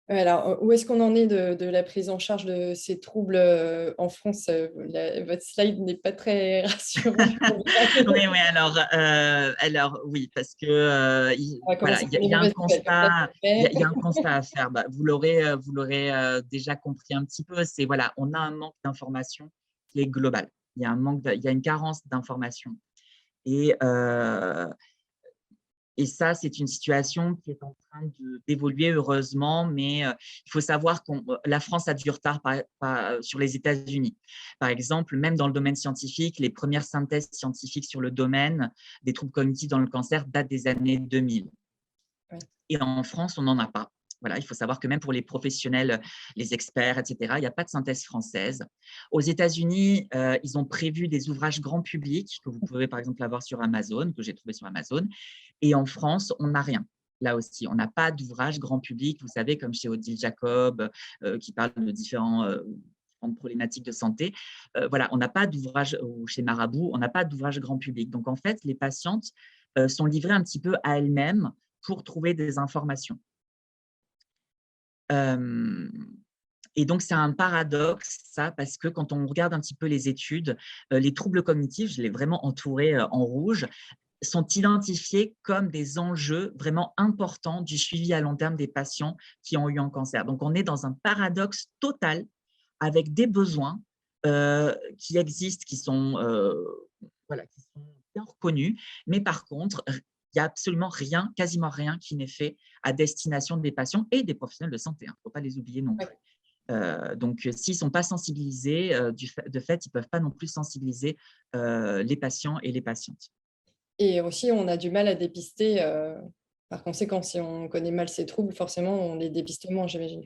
Alors, où est-ce qu'on en est de la prise en charge de ces troubles en France? Votre slide n'est pas très rassurant. Oui, oui, alors oui, parce que On va voilà, commencer par les il y a un mauvaises nouvelles, comme ça, constat, c'est fait. il y a un constat à faire. Bah, vous l'aurez déjà compris un petit peu. C'est voilà, on a un manque d'information qui est global. Il y a une carence d'information. Et, et ça, c'est une situation qui est en train d'évoluer heureusement, mais il faut savoir que la France a du retard sur les États-Unis. Par exemple, même dans le domaine scientifique, les premières synthèses scientifiques sur le domaine des troubles cognitifs dans le cancer datent des années 2000. Oui. Et en France, on n'en a pas. Voilà, il faut savoir que même pour les professionnels, les experts, etc., il n'y a pas de synthèse française. Aux États-Unis, ils ont prévu des ouvrages grand public que vous pouvez par exemple avoir sur Amazon, que j'ai trouvé sur Amazon. Et en France, on n'a rien. Là aussi, on n'a pas d'ouvrage grand public, vous savez, comme chez Odile Jacob, qui parle de différentes problématiques de santé. Voilà, on n'a pas d'ouvrage, ou chez Marabout, on n'a pas d'ouvrage grand public. Donc, en fait, les patientes sont livrées un petit peu à elles-mêmes pour trouver des informations. Et donc, c'est un paradoxe, ça, parce que quand on regarde un petit peu les études, les troubles cognitifs, je l'ai vraiment entouré en rouge, sont identifiés comme des enjeux vraiment importants du suivi à long terme des patients qui ont eu un cancer. Donc, on est dans un paradoxe total avec des besoins qui existent, voilà, qui sont bien reconnus, mais par contre, il n'y a absolument rien, quasiment rien qui n'est fait à destination des patients et des professionnels de santé. Il ne faut pas les oublier non plus. Donc, s'ils ne sont pas sensibilisés, de fait, ils ne peuvent pas non plus sensibiliser les patients et les patientes. Et aussi, on a du mal à dépister. Par conséquent, si on connaît mal ces troubles, forcément, on les dépiste moins, j'imagine.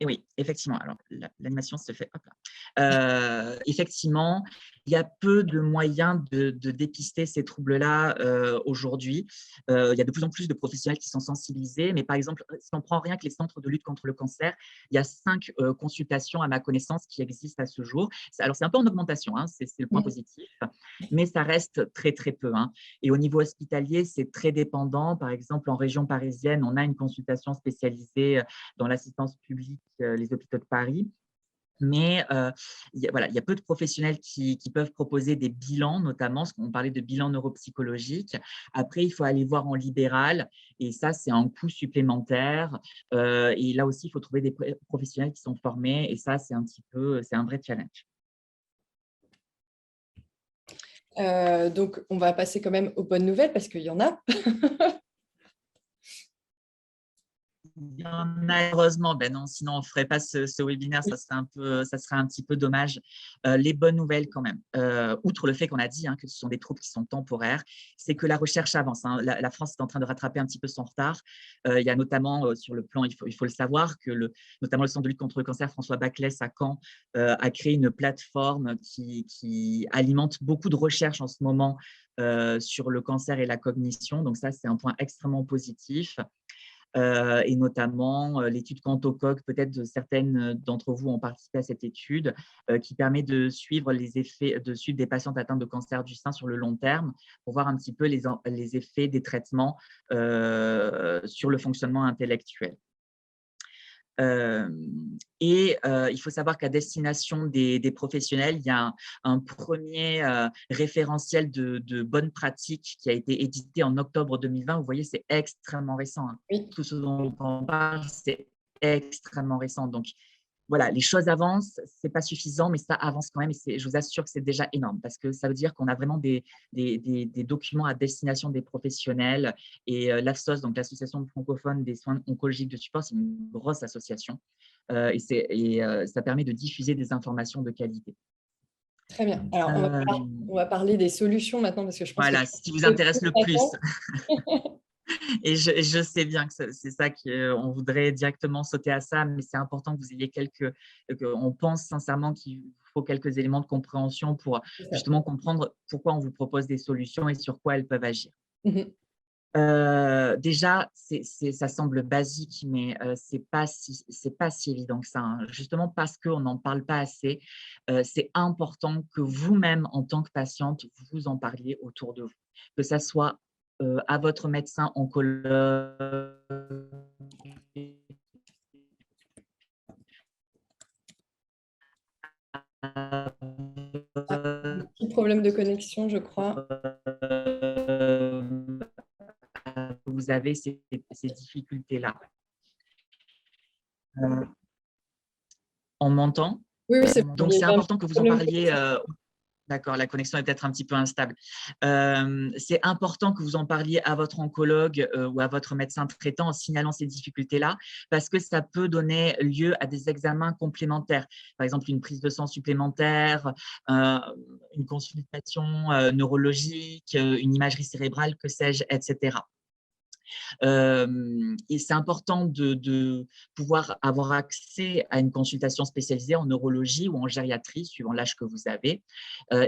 Et oui, effectivement. Alors, l'animation se fait. Hop là. Effectivement, il y a peu de moyens de dépister ces troubles-là aujourd'hui. Il y a de plus en plus de professionnels qui sont sensibilisés. Mais par exemple, si on prend rien que les centres de lutte contre le cancer, il y a 5 consultations à ma connaissance qui existent à ce jour. Alors, c'est un peu en augmentation, hein, c'est le point positif, mais ça reste très, très peu. Hein. Et au niveau hospitalier, c'est très dépendant. Par exemple, en région parisienne, on a une consultation spécialisée dans l'assistance publique, les hôpitaux de Paris. Mais voilà, il y a peu de professionnels qui peuvent proposer des bilans, notamment, parce qu'on parlait de bilan neuropsychologique. Après, il faut aller voir en libéral, et ça, c'est un coût supplémentaire. Et là aussi, il faut trouver des professionnels qui sont formés, et ça, c'est un vrai challenge. Donc, on va passer quand même aux bonnes nouvelles, parce qu'il y en a. Il y en a heureusement, ben non, sinon on ne ferait pas ce webinaire, ça serait un petit peu dommage. Les bonnes nouvelles quand même, outre le fait qu'on a dit que ce sont des troubles qui sont temporaires, c'est que la recherche avance. Hein. La France est en train de rattraper un petit peu son retard. Il y a notamment sur le plan, il faut le savoir, que notamment le Centre de lutte contre le cancer, François Baclès à Caen, a créé une plateforme qui alimente beaucoup de recherches en ce moment sur le cancer et la cognition. Donc ça, c'est un point extrêmement positif. Et notamment l'étude Quantocoq, peut-être certaines d'entre vous ont participé à cette étude, qui permet de suivre les effets, de suivre des patientes atteintes de cancer du sein sur le long terme pour voir un petit peu les effets des traitements sur le fonctionnement intellectuel. Il faut savoir qu'à destination des professionnels, il y a un premier référentiel de bonnes pratiques qui a été édité en octobre 2020. Vous voyez, c'est extrêmement récent. Hein. Oui. Tout ce dont on parle, c'est extrêmement récent. Donc, voilà, les choses avancent, ce n'est pas suffisant, mais ça avance quand même. Et je vous assure que c'est déjà énorme parce que ça veut dire qu'on a vraiment des documents à destination des professionnels. Et l'AFSOS, donc l'Association francophone des soins oncologiques de support, c'est une grosse association. Ça permet de diffuser des informations de qualité. Très bien. Alors, on va parler des solutions maintenant parce que je pense voilà, que ce qui vous intéresse le plus. Et je sais bien que c'est ça qu'on voudrait directement sauter à ça, mais c'est important que vous ayez on pense sincèrement qu'il faut quelques éléments de compréhension pour justement comprendre pourquoi on vous propose des solutions et sur quoi elles peuvent agir. Déjà, ça semble basique, mais c'est pas si évident que ça. Hein. Justement parce qu'on n'en parle pas assez, c'est important que vous-même, en tant que patiente, vous en parliez autour de vous. Que ça soit à votre médecin oncologue. Petit problème de connexion, je crois. Vous avez ces difficultés-là. On m'entend? Oui, oui, c'est bon. Donc, Il y c'est avait un important que vous en problème de parliez. connexion. D'accord, la connexion est peut-être un petit peu instable. C'est important que vous en parliez à votre oncologue ou à votre médecin traitant en signalant ces difficultés-là, parce que ça peut donner lieu à des examens complémentaires. Par exemple, une prise de sang supplémentaire, une consultation neurologique, une imagerie cérébrale, que sais-je, etc. Et c'est important de pouvoir avoir accès à une consultation spécialisée en neurologie ou en gériatrie, suivant l'âge que vous avez,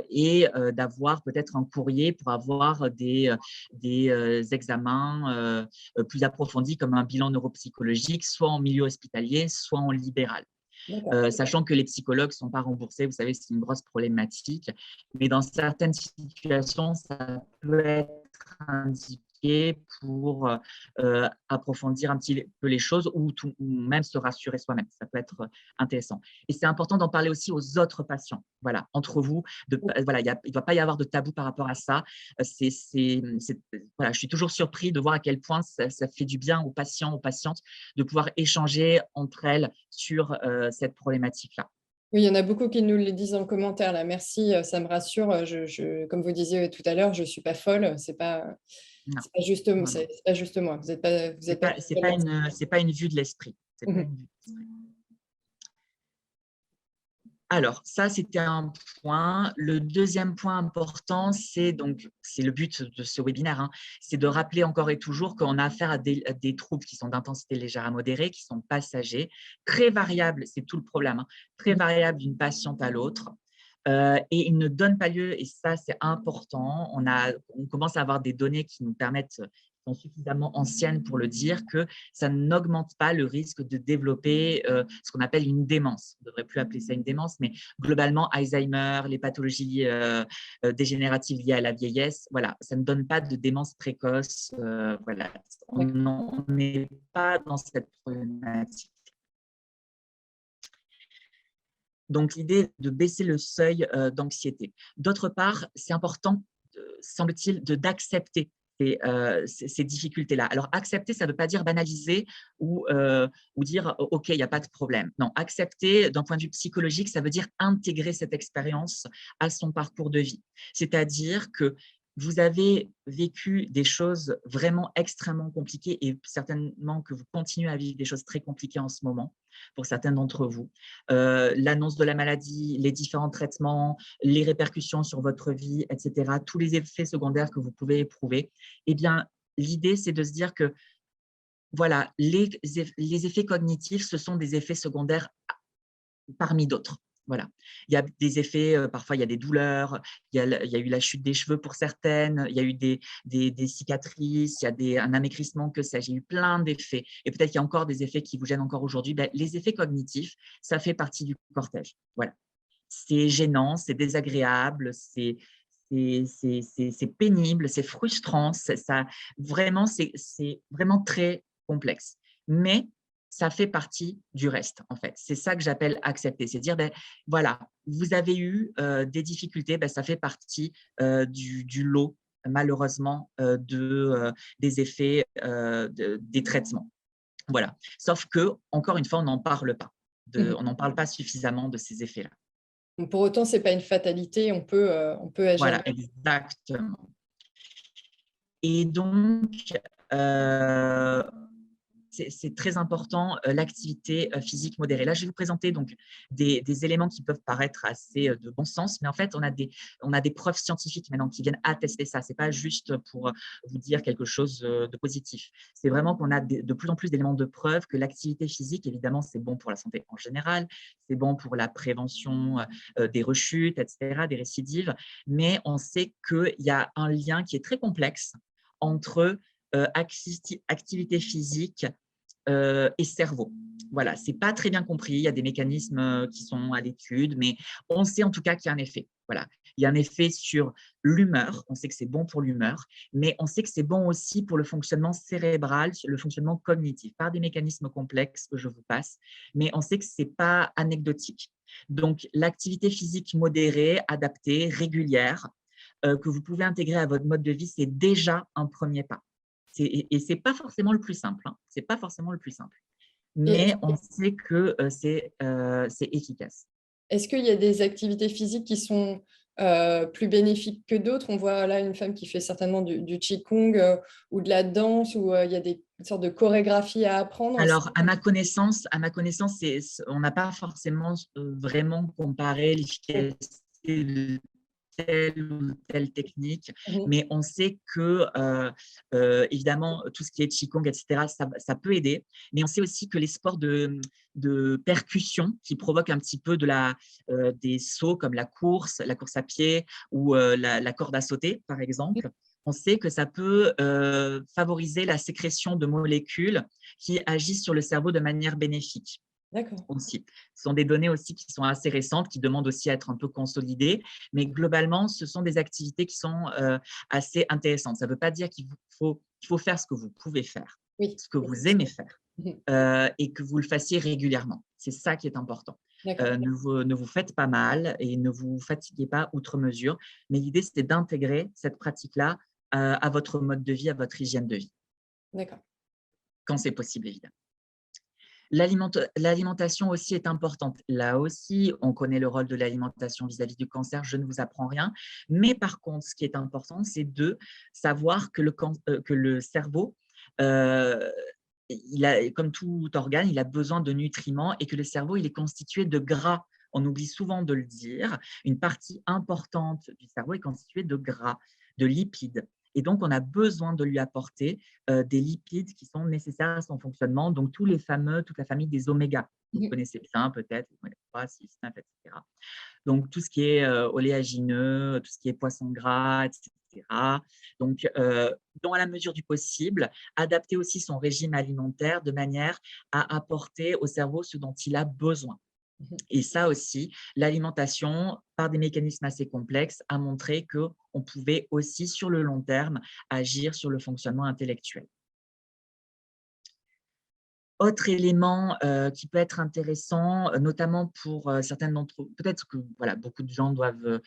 et d'avoir peut-être un courrier pour avoir des examens plus approfondis, comme un bilan neuropsychologique, soit en milieu hospitalier, soit en libéral. Sachant que les psychologues ne sont pas remboursés, vous savez, c'est une grosse problématique, mais dans certaines situations, ça peut être indiqué pour approfondir un petit peu les choses ou même se rassurer soi-même. Ça peut être intéressant. Et c'est important d'en parler aussi aux autres patients. Voilà, entre vous, voilà, il ne doit pas y avoir de tabou par rapport à ça. Voilà, je suis toujours surpris de voir à quel point ça fait du bien aux patients, aux patientes, de pouvoir échanger entre elles sur cette problématique-là. Oui, il y en a beaucoup qui nous le disent en commentaire. Là. Merci, ça me rassure. Comme vous disiez tout à l'heure, je ne suis pas folle. Ce n'est pas, Non, juste, non, non. c'est pas juste moi. Vous n'êtes pas, vous êtes pas C'est pas une vue de l'esprit. C'est pas une vue de l'esprit. Alors, ça, c'était un point. Le deuxième point important, c'est le but de ce webinaire, hein, c'est de rappeler encore et toujours qu'on a affaire à des troubles qui sont d'intensité légère à modérée, qui sont passagers, très variables, c'est tout le problème, hein, très variables d'une patiente à l'autre. Et ils ne donnent pas lieu, et ça, c'est important. On commence à avoir des données qui nous permettent, sont suffisamment anciennes pour le dire, que ça n'augmente pas le risque de développer ce qu'on appelle une démence. On ne devrait plus appeler ça une démence, mais globalement, Alzheimer, les pathologies dégénératives liées à la vieillesse, voilà, ça ne donne pas de démence précoce. Voilà. On n'est pas dans cette problématique. Donc, l'idée est de baisser le seuil d'anxiété. D'autre part, c'est important, semble-t-il, d'accepter ces difficultés-là. Alors, accepter, ça ne veut pas dire banaliser ou dire « OK, il n'y a pas de problème ». Non, accepter, d'un point de vue psychologique, ça veut dire intégrer cette expérience à son parcours de vie. C'est-à-dire que vous avez vécu des choses vraiment extrêmement compliquées et certainement que vous continuez à vivre des choses très compliquées en ce moment pour certains d'entre vous. L'annonce de la maladie, les différents traitements, les répercussions sur votre vie, etc., tous les effets secondaires que vous pouvez éprouver, eh bien, l'idée, c'est de se dire que voilà, les effets cognitifs, ce sont des effets secondaires parmi d'autres. Voilà. Il y a des effets, parfois il y a des douleurs, il y a eu la chute des cheveux pour certaines, il y a eu des cicatrices, il y a un amaigrissement, que sais-je, il y a eu plein d'effets. Et peut-être qu'il y a encore des effets qui vous gênent encore aujourd'hui. Ben, les effets cognitifs, ça fait partie du cortège. Voilà. C'est gênant, c'est désagréable, c'est pénible, c'est frustrant, vraiment, c'est vraiment très complexe. Mais ça fait partie du reste, en fait. C'est ça que j'appelle accepter. C'est dire, ben, voilà, vous avez eu des difficultés, ben, ça fait partie du lot, malheureusement, des effets des traitements. Voilà. Sauf que, encore une fois, on n'en parle pas. On n'en parle pas suffisamment de ces effets-là. Pour autant, ce n'est pas une fatalité, on peut agir. Voilà, exactement. Et donc, c'est très important, l'activité physique modérée. Là, je vais vous présenter donc des éléments qui peuvent paraître assez de bon sens, mais en fait, on a des preuves scientifiques maintenant qui viennent attester ça. Ce n'est pas juste pour vous dire quelque chose de positif. C'est vraiment qu'on a de plus en plus d'éléments de preuve que l'activité physique, évidemment, c'est bon pour la santé en général, c'est bon pour la prévention des rechutes, etc., des récidives, mais on sait qu'il y a un lien qui est très complexe entre activité physique et cerveau. voilà, ce n'est pas très bien compris. Il y a des mécanismes qui sont à l'étude, mais on sait en tout cas qu'il y a un effet. Voilà. Il y a un effet sur l'humeur. On sait que c'est bon pour l'humeur, mais on sait que c'est bon aussi pour le fonctionnement cérébral, le fonctionnement cognitif, par des mécanismes complexes que je vous passe, mais on sait que ce n'est pas anecdotique. Donc, l'activité physique modérée, adaptée, régulière, que vous pouvez intégrer à votre mode de vie, c'est déjà un premier pas. Et ce n'est pas forcément le plus simple. Hein. C'est pas forcément le plus simple. Et Mais on sait que c'est efficace. est-ce qu'il y a des activités physiques qui sont plus bénéfiques que d'autres? On voit là une femme qui fait certainement du qigong ou de la danse, où il y a des sortes de chorégraphies à apprendre. Alors, à ma connaissance, on n'a pas forcément vraiment comparé l'efficacité de telle ou telle technique, Mhm. mais on sait que, évidemment, tout ce qui est Qigong, etc., ça peut aider, mais on sait aussi que les sports de percussion qui provoquent un petit peu des sauts comme la course à pied ou la corde à sauter, par exemple, on sait que ça peut favoriser la sécrétion de molécules qui agissent sur le cerveau de manière bénéfique. D'accord. Aussi. Ce sont des données aussi qui sont assez récentes, qui demandent aussi à être un peu consolidées, mais globalement, ce sont des activités qui sont assez intéressantes. Ça ne veut pas dire qu'il faut faire ce que vous pouvez faire, Oui. ce que vous aimez faire, Mhm. et que vous le fassiez régulièrement. C'est ça qui est important. D'accord. Ne vous faites pas mal et ne vous fatiguez pas outre mesure, mais l'idée, c'était d'intégrer cette pratique-là à votre mode de vie, à votre hygiène de vie, D'accord. quand c'est possible, évidemment. L'alimentation aussi est importante. Là aussi, on connaît le rôle de l'alimentation vis-à-vis du cancer, je ne vous apprends rien. Mais par contre, ce qui est important, c'est de savoir que le cerveau, comme tout organe, il a besoin de nutriments et que le cerveau, il est constitué de gras. On oublie souvent de le dire. Une partie importante du cerveau est constituée de gras, de lipides. Et donc, on a besoin de lui apporter des lipides qui sont nécessaires à son fonctionnement. Donc, toute la famille des oméga. Vous Mhm. connaissez bien peut-être, oméga 3, 6, 9, etc. Donc, tout ce qui est oléagineux, tout ce qui est poisson gras, etc. Donc, dans la mesure du possible, adapter aussi son régime alimentaire de manière à apporter au cerveau ce dont il a besoin. Mhm. Et ça aussi, l'alimentation, par des mécanismes assez complexes, a montré qu'on pouvait aussi, sur le long terme, agir sur le fonctionnement intellectuel. Autre élément qui peut être intéressant, notamment pour certaines d'entre vous, peut-être que voilà, beaucoup de gens doivent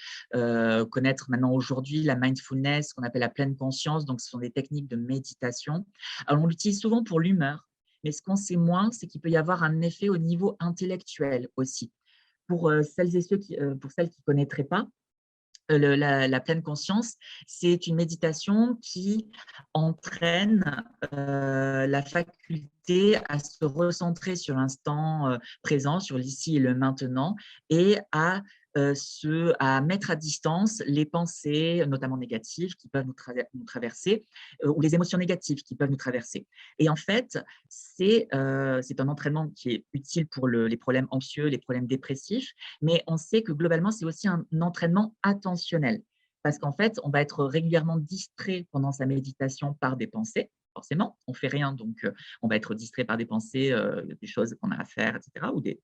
connaître maintenant aujourd'hui la mindfulness, qu'on appelle la pleine conscience. Donc, ce sont des techniques de méditation. Alors, on l'utilise souvent pour l'humeur, mais ce qu'on sait moins, c'est qu'il peut y avoir un effet au niveau intellectuel aussi. Pour celles et ceux pour celles qui ne connaîtraient pas, la pleine conscience, c'est une méditation qui entraîne la faculté à se recentrer sur l'instant présent, sur l'ici et le maintenant, et à mettre à distance les pensées, notamment négatives, qui peuvent nous traverser, ou les émotions négatives qui peuvent nous traverser. Et en fait, c'est un entraînement qui est utile pour les problèmes anxieux, les problèmes dépressifs, mais on sait que globalement, c'est aussi un entraînement attentionnel. Parce qu'en fait, on va être régulièrement distrait pendant sa méditation par des pensées. Forcément, on ne fait rien, donc on va être distrait par des pensées, des choses qu'on a à faire, etc., ou des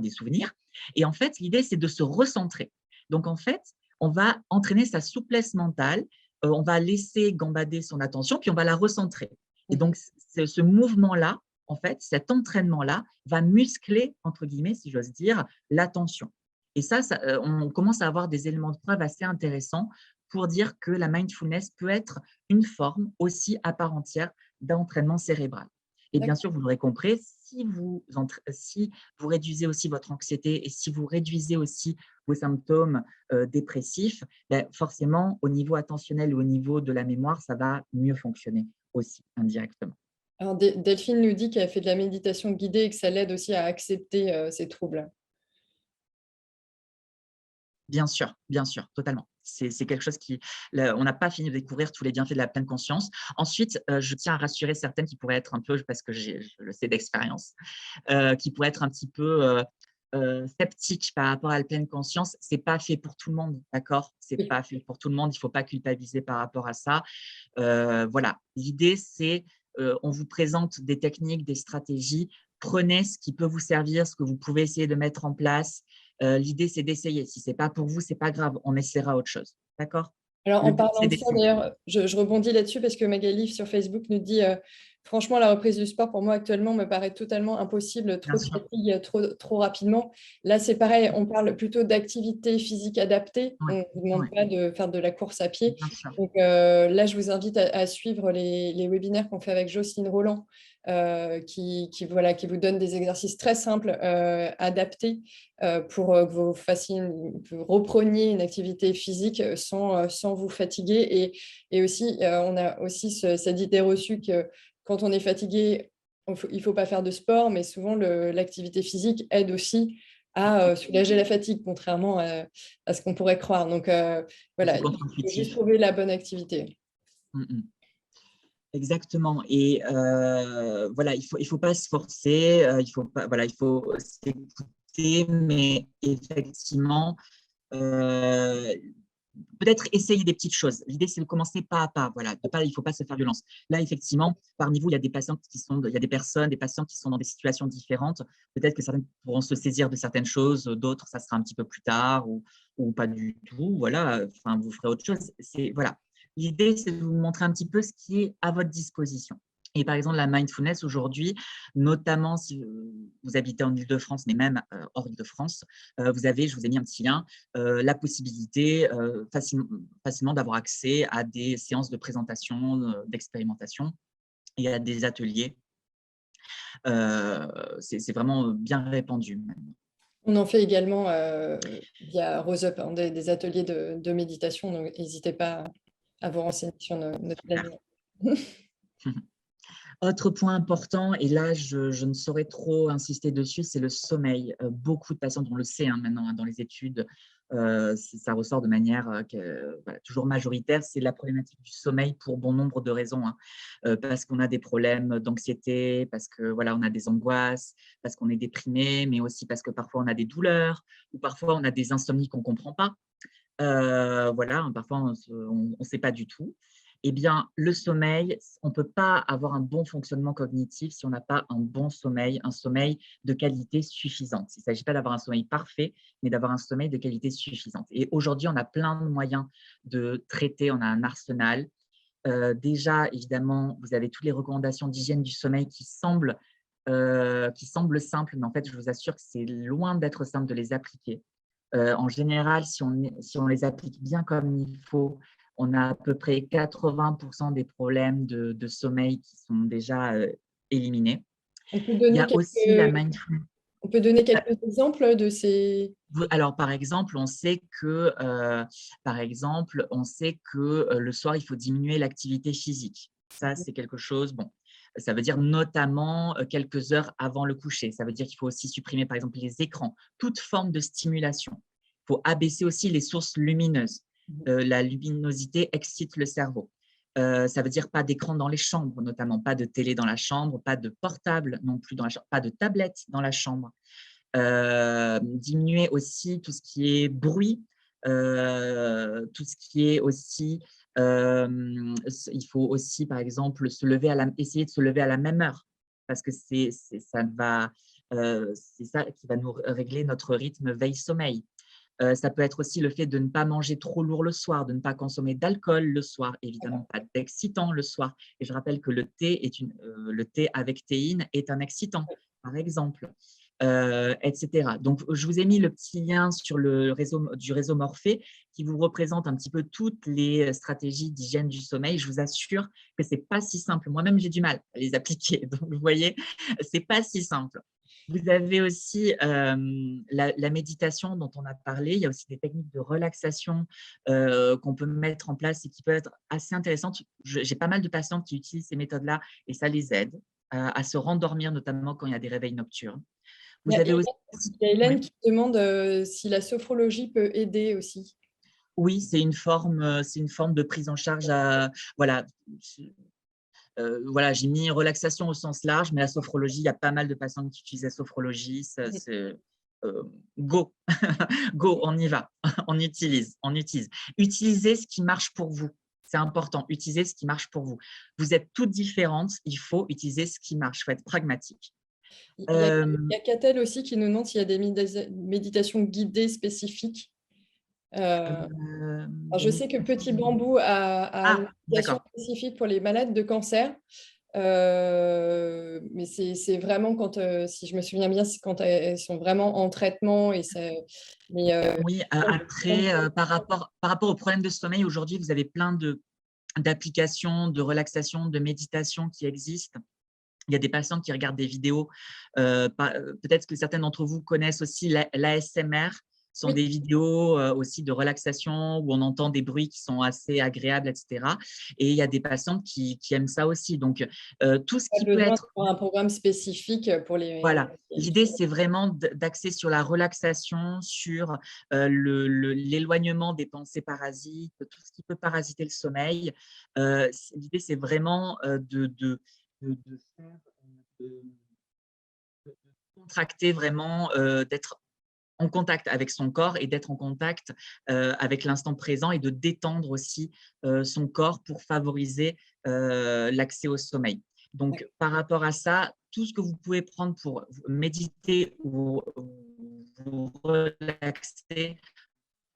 souvenirs. Et en fait, l'idée, c'est de se recentrer. Donc, en fait, on va entraîner sa souplesse mentale, on va laisser gambader son attention, puis on va la recentrer. Et Mhm. donc, ce mouvement-là, en fait, cet entraînement-là va muscler, entre guillemets, si j'ose dire, l'attention. Et ça, on commence à avoir des éléments de preuve assez intéressants pour dire que la mindfulness peut être une forme aussi à part entière d'entraînement cérébral. Et bien sûr, vous l'aurez compris, si vous réduisez aussi votre anxiété et si vous réduisez aussi vos symptômes dépressifs, ben forcément, au niveau attentionnel ou au niveau de la mémoire, ça va mieux fonctionner aussi indirectement. Alors, Delphine nous dit qu'elle fait de la méditation guidée et que ça l'aide aussi à accepter ses troubles. Bien sûr, totalement. C'est quelque chose on n'a pas fini de découvrir tous les bienfaits de la pleine conscience. Ensuite, je tiens à rassurer certaines qui pourraient être un peu, parce que je le sais d'expérience, qui pourraient être un petit peu sceptiques par rapport à la pleine conscience. Ce n'est pas fait pour tout le monde, d'accord? Ce n'est Oui. pas fait pour tout le monde. Il ne faut pas culpabiliser par rapport à ça. Voilà. L'idée, c'est on vous présente des techniques, des stratégies prenez ce qui peut vous servir, ce que vous pouvez essayer de mettre en place. L'idée, c'est d'essayer. Si ce n'est pas pour vous, ce n'est pas grave, on essaiera autre chose. D'accord? Alors, Le en but, parlant c'est de ça, d'essayer. d'ailleurs, je rebondis là-dessus parce que Magali sur Facebook nous dit franchement, la reprise du sport pour moi actuellement me paraît totalement impossible, Bien trop de sûr. fatigue, trop rapidement. Là, c'est pareil, on parle plutôt d'activité physique adaptée. Ouais, On ne vous demande ouais, pas de faire de la course à pied. bien sûr. Donc là, je vous invite à suivre les webinaires qu'on fait avec Jocelyne Roland, voilà, qui vous donne des exercices très simples, adaptés pour que vous repreniez une activité physique sans vous fatiguer. Et aussi, on a aussi cette idée reçue que quand on est fatigué, il ne faut pas faire de sport, mais souvent l'activité physique aide aussi à soulager la fatigue, contrairement à ce qu'on pourrait croire. Donc C'est voilà, il faut juste contre-intuitif. trouver la bonne activité. Exactement. Et voilà, il faut pas se forcer, il faut pas, voilà, il faut s'écouter, mais effectivement, euh, peut-être essayer des petites choses. L'idée, c'est de commencer pas à pas. Voilà, il ne faut pas se faire violence. Là, effectivement, parmi vous, il y a des patients il y a des patients qui sont dans des situations différentes. Peut-être que certains pourront se saisir de certaines choses, d'autres, ça sera un petit peu plus tard ou pas du tout. Voilà, enfin, vous ferez autre chose. Voilà. L'idée, c'est de vous montrer un petit peu ce qui est à votre disposition. Et par exemple, la mindfulness aujourd'hui, notamment si vous habitez en Île-de-France, mais même hors Île-de-France, vous avez, je vous ai mis un petit lien, la possibilité facilement d'avoir accès à des séances de présentation, d'expérimentation et à des ateliers. C'est vraiment bien répandu maintenant. On en fait également via Rose Up, hein, des ateliers de méditation. Donc, n'hésitez pas à vous renseigner sur notre Super. planning. Autre point important, et là, je ne saurais trop insister dessus, c'est le sommeil. Beaucoup de patients, on le sait maintenant dans les études, ça ressort de manière voilà, toujours majoritaire, c'est la problématique du sommeil pour bon nombre de raisons. Parce qu'on a des problèmes d'anxiété, parce que voilà, on a des angoisses, parce qu'on est déprimé, mais aussi parce que parfois on a des douleurs, ou parfois on a des insomnies qu'on ne comprend pas. Voilà, parfois on ne sait pas du tout. Eh bien, le sommeil, on ne peut pas avoir un bon fonctionnement cognitif si on n'a pas un bon sommeil, un sommeil de qualité suffisante. Il ne s'agit pas d'avoir un sommeil parfait, mais d'avoir un sommeil de qualité suffisante. Et aujourd'hui, on a plein de moyens de traiter, on a un arsenal. Déjà, évidemment, vous avez toutes les recommandations d'hygiène du sommeil qui semblent simples, mais en fait, je vous assure que c'est loin d'être simple de les appliquer. En général, si on les applique bien comme il faut, on a à peu près 80% des problèmes de sommeil qui sont déjà éliminés. On peut Il y donner a aussi la quelques, mindfulness. on peut donner quelques exemples de ces… Alors, par exemple, on sait que, le soir, il faut diminuer l'activité physique. Ça, c'est quelque chose, bon, ça veut dire notamment quelques heures avant le coucher. Ça veut dire qu'il faut aussi supprimer, par exemple, les écrans, toute forme de stimulation. Il faut abaisser aussi les sources lumineuses. La luminosité excite le cerveau. Ça veut dire pas d'écran dans les chambres, notamment pas de télé dans la chambre, pas de portable non plus dans la chambre, pas de tablette dans la chambre. Diminuer aussi tout ce qui est bruit, tout ce qui est aussi, il faut aussi, par exemple, essayer de se lever à la même heure, parce que c'est ça qui va nous régler notre rythme veille-sommeil. Ça peut être aussi le fait de ne pas manger trop lourd le soir, de ne pas consommer d'alcool le soir, évidemment pas d'excitant le soir. Et je rappelle que le thé avec théine est un excitant, par exemple. Etc. Donc, je vous ai mis le petit lien sur le réseau Morphée qui vous représente un petit peu toutes les stratégies d'hygiène du sommeil. Je vous assure que ce n'est pas si simple. Moi-même, j'ai du mal à les appliquer. Donc, vous voyez, ce n'est pas si simple. Vous avez aussi la méditation dont on a parlé. Il y a aussi des techniques de relaxation qu'on peut mettre en place et qui peuvent être assez intéressantes. J'ai pas mal de patients qui utilisent ces méthodes-là et ça les aide à se rendormir, notamment quand il y a des réveils nocturnes. Il y Vous a avez aussi… Hélène Oui, qui demande si la sophrologie peut aider aussi. oui, c'est une forme de prise en charge voilà. Voilà, j'ai mis relaxation au sens large, mais la sophrologie, il y a pas mal de patients qui utilisent la sophrologie. Go, go, on y va, on utilise. Utilisez ce qui marche pour vous. C'est important, utilisez ce qui marche pour vous. Vous êtes toutes différentes, il faut utiliser ce qui marche, il faut être pragmatique. Euh, Il y a Catel aussi qui nous demande s'il y a des méditations guidées spécifiques. Euh, alors des je sais que méditations Petit guidées. Bambou a une Ah, méditation d'accord. spécifique pour les malades de cancer. Mais c'est vraiment quand, si je me souviens bien, c'est quand elles sont vraiment en traitement. Mais, Oui, après, par rapport au problème de sommeil, aujourd'hui, vous avez plein d'applications de relaxation, de méditation qui existent. Il y a des patients qui regardent des vidéos. Peut-être que certains d'entre vous connaissent aussi l'ASMR. Ce sont oui, des vidéos aussi de relaxation où on entend des bruits qui sont assez agréables, etc. Et il y a des patients qui aiment ça aussi. Donc, tout ce pas qui peut besoin être… d'avoir un programme spécifique pour les… Voilà. L'idée, c'est vraiment d'axer sur la relaxation, sur l'éloignement des pensées parasites, tout ce qui peut parasiter le sommeil. L'idée, c'est vraiment de faire, de contracter vraiment, d'être en contact avec son corps et d'être en contact avec l'instant présent et de détendre aussi son corps pour favoriser l'accès au sommeil. Donc, par rapport à ça, tout ce que vous pouvez prendre pour méditer ou vous relaxer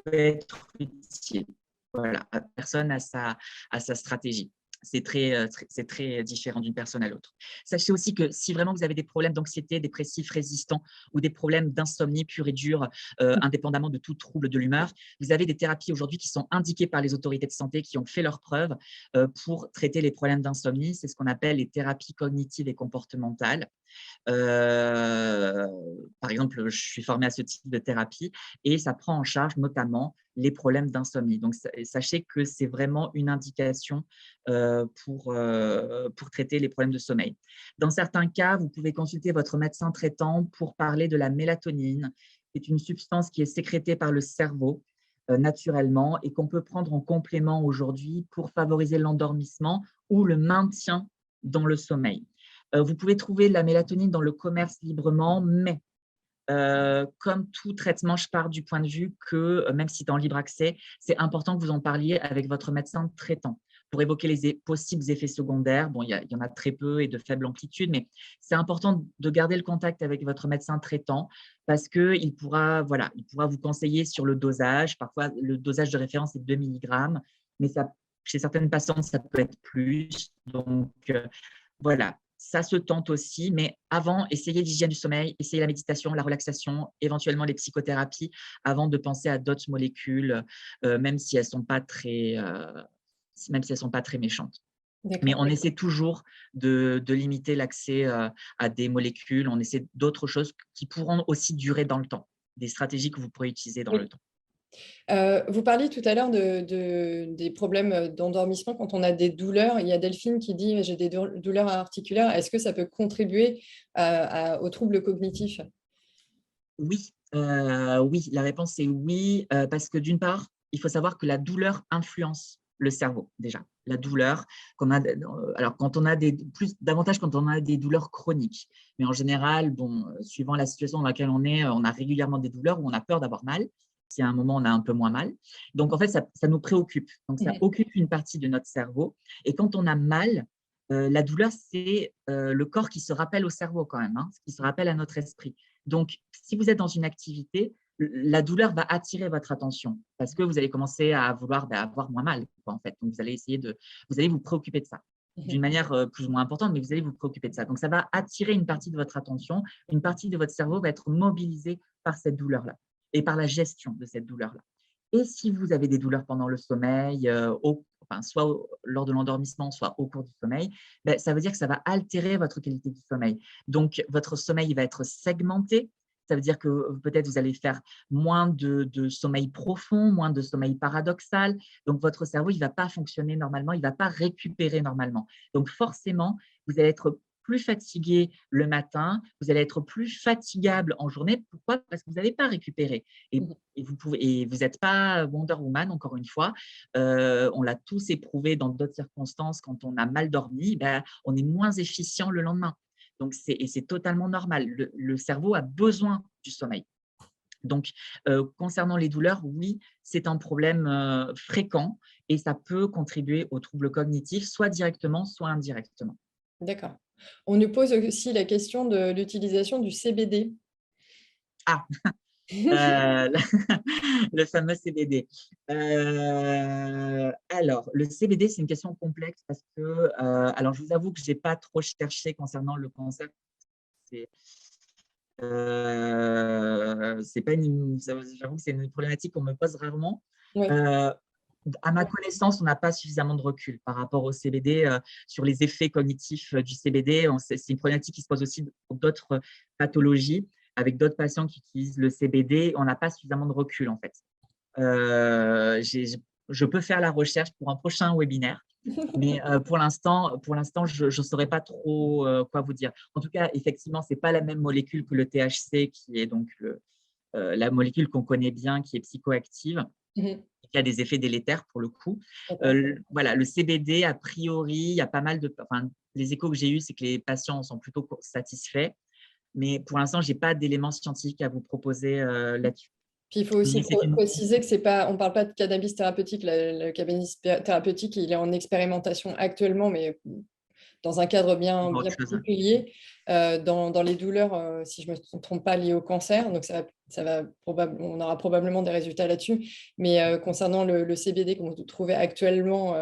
peut être utile. Voilà, personne a sa stratégie. C'est très différent d'une personne à l'autre. Sachez aussi que si vraiment vous avez des problèmes d'anxiété, dépressifs résistants ou des problèmes d'insomnie pure et dure, indépendamment de tout trouble de l'humeur, vous avez des thérapies aujourd'hui qui sont indiquées par les autorités de santé, qui ont fait leurs preuves pour traiter les problèmes d'insomnie. C'est ce qu'on appelle les thérapies cognitives et comportementales. Par exemple, je suis formée à ce type de thérapie et ça prend en charge notamment les problèmes d'insomnie. Donc, sachez que c'est vraiment une indication pour traiter les problèmes de sommeil. Dans certains cas, vous pouvez consulter votre médecin traitant pour parler de la mélatonine, qui est une substance qui est sécrétée par le cerveau naturellement et qu'on peut prendre en complément aujourd'hui pour favoriser l'endormissement ou le maintien dans le sommeil. Vous pouvez trouver de la mélatonine dans le commerce librement, mais comme tout traitement, je pars du point de vue que, même si c'est en libre accès, c'est important que vous en parliez avec votre médecin traitant pour évoquer les possibles effets secondaires. Bon, il y en a très peu et de faible amplitude, mais c'est important de garder le contact avec votre médecin traitant parce qu'il pourra, voilà, il pourra vous conseiller sur le dosage. Parfois, le dosage de référence est 2 mg, mais ça, chez certaines patientes, ça peut être plus. Donc, voilà, ça se tente aussi, mais avant, essayez l'hygiène du sommeil, essayez la méditation, la relaxation, éventuellement les psychothérapies, avant de penser à d'autres molécules, même si elles ne sont pas très, même si elles sont pas très méchantes. Mais d'accord. on essaie toujours de limiter l'accès à des molécules. On essaie d'autres choses qui pourront aussi durer dans le temps, des stratégies que vous pourrez utiliser dans le Oui. temps. Vous parliez tout à l'heure des problèmes d'endormissement quand on a des douleurs. Il y a Delphine qui dit j'ai des douleurs articulaires. Est-ce que ça peut contribuer aux troubles cognitifs? Oui, oui, la réponse est oui, parce que d'une part, il faut savoir que la douleur influence le cerveau déjà. La douleur, alors quand on a davantage quand on a des douleurs chroniques. Mais en général, bon, suivant la situation dans laquelle on a régulièrement des douleurs où on a peur d'avoir mal. Si à un moment on a un peu moins mal. Donc en fait, ça nous préoccupe. Donc ça Mhm. occupe une partie de notre cerveau. Et quand on a mal, la douleur, c'est le corps qui se rappelle au cerveau quand même, hein, qui se rappelle à notre esprit. Donc, si vous êtes dans une activité, la douleur va attirer votre attention parce que vous allez commencer à vouloir avoir moins mal, quoi, en fait. Donc, vous allez vous préoccuper de ça d'une Mhm. manière plus ou moins importante, mais vous allez vous préoccuper de ça. Donc, ça va attirer une partie de votre attention, une partie de votre cerveau va être mobilisée par cette douleur-là et par la gestion de cette douleur-là. Et si vous avez des douleurs pendant le sommeil, soit lors de l'endormissement, soit au cours du sommeil, ben, ça veut dire que ça va altérer votre qualité du sommeil. Donc, votre sommeil va être segmenté. Ça veut dire que peut-être vous allez faire moins de sommeil profond, moins de sommeil paradoxal. Donc, votre cerveau, il ne va pas fonctionner normalement, il ne va pas récupérer normalement. Donc, forcément, vous allez être plus fatigué le matin, vous allez être plus fatigable en journée. Pourquoi? Parce que vous n'avez pas récupéré. Et, Mhm. et vous n'êtes pas Wonder Woman, encore une fois. On l'a tous éprouvé dans d'autres circonstances. Quand on a mal dormi, ben, on est moins efficient le lendemain. Donc, c'est totalement normal. Le cerveau a besoin du sommeil. Donc, concernant les douleurs, oui, c'est un problème fréquent et ça peut contribuer aux troubles cognitifs, soit directement, soit indirectement. D'accord. On nous pose aussi la question de l'utilisation du CBD. Ah, euh, le fameux CBD. Alors, le CBD, c'est une question complexe parce que, alors je vous avoue que je n'ai pas trop cherché concernant le cancer. C'est c'est pas j'avoue que c'est une problématique qu'on me pose rarement. Oui, Euh, à ma connaissance, on n'a pas suffisamment de recul par rapport au CBD sur les effets cognitifs du CBD. C'est une problématique qui se pose aussi pour d'autres pathologies avec d'autres patients qui utilisent le CBD. On n'a pas suffisamment de recul en fait. Je peux faire la recherche pour un prochain webinaire, mais pour l'instant, je ne saurais pas trop quoi vous dire. En tout cas, effectivement, ce n'est pas la même molécule que le THC, qui est donc la molécule qu'on connaît bien, qui est psychoactive, mhm, qui a des effets délétères pour le coup. d'accord. Voilà, le CBD, a priori, il y a pas mal de… Enfin, les échos que j'ai eus, c'est que les patients sont plutôt satisfaits, mais pour l'instant, je n'ai pas d'éléments scientifiques à vous proposer là-dessus. Puis il faut aussi Mais c'est une… préciser que c'est pas, on ne parle pas de cannabis thérapeutique. Le cannabis thérapeutique, il est en expérimentation actuellement, mais dans un cadre bien, autre bien chose. particulier, dans les douleurs, si je ne me trompe pas, liées au cancer. Donc, on aura probablement des résultats là-dessus. Mais concernant le CBD qu'on peut trouver actuellement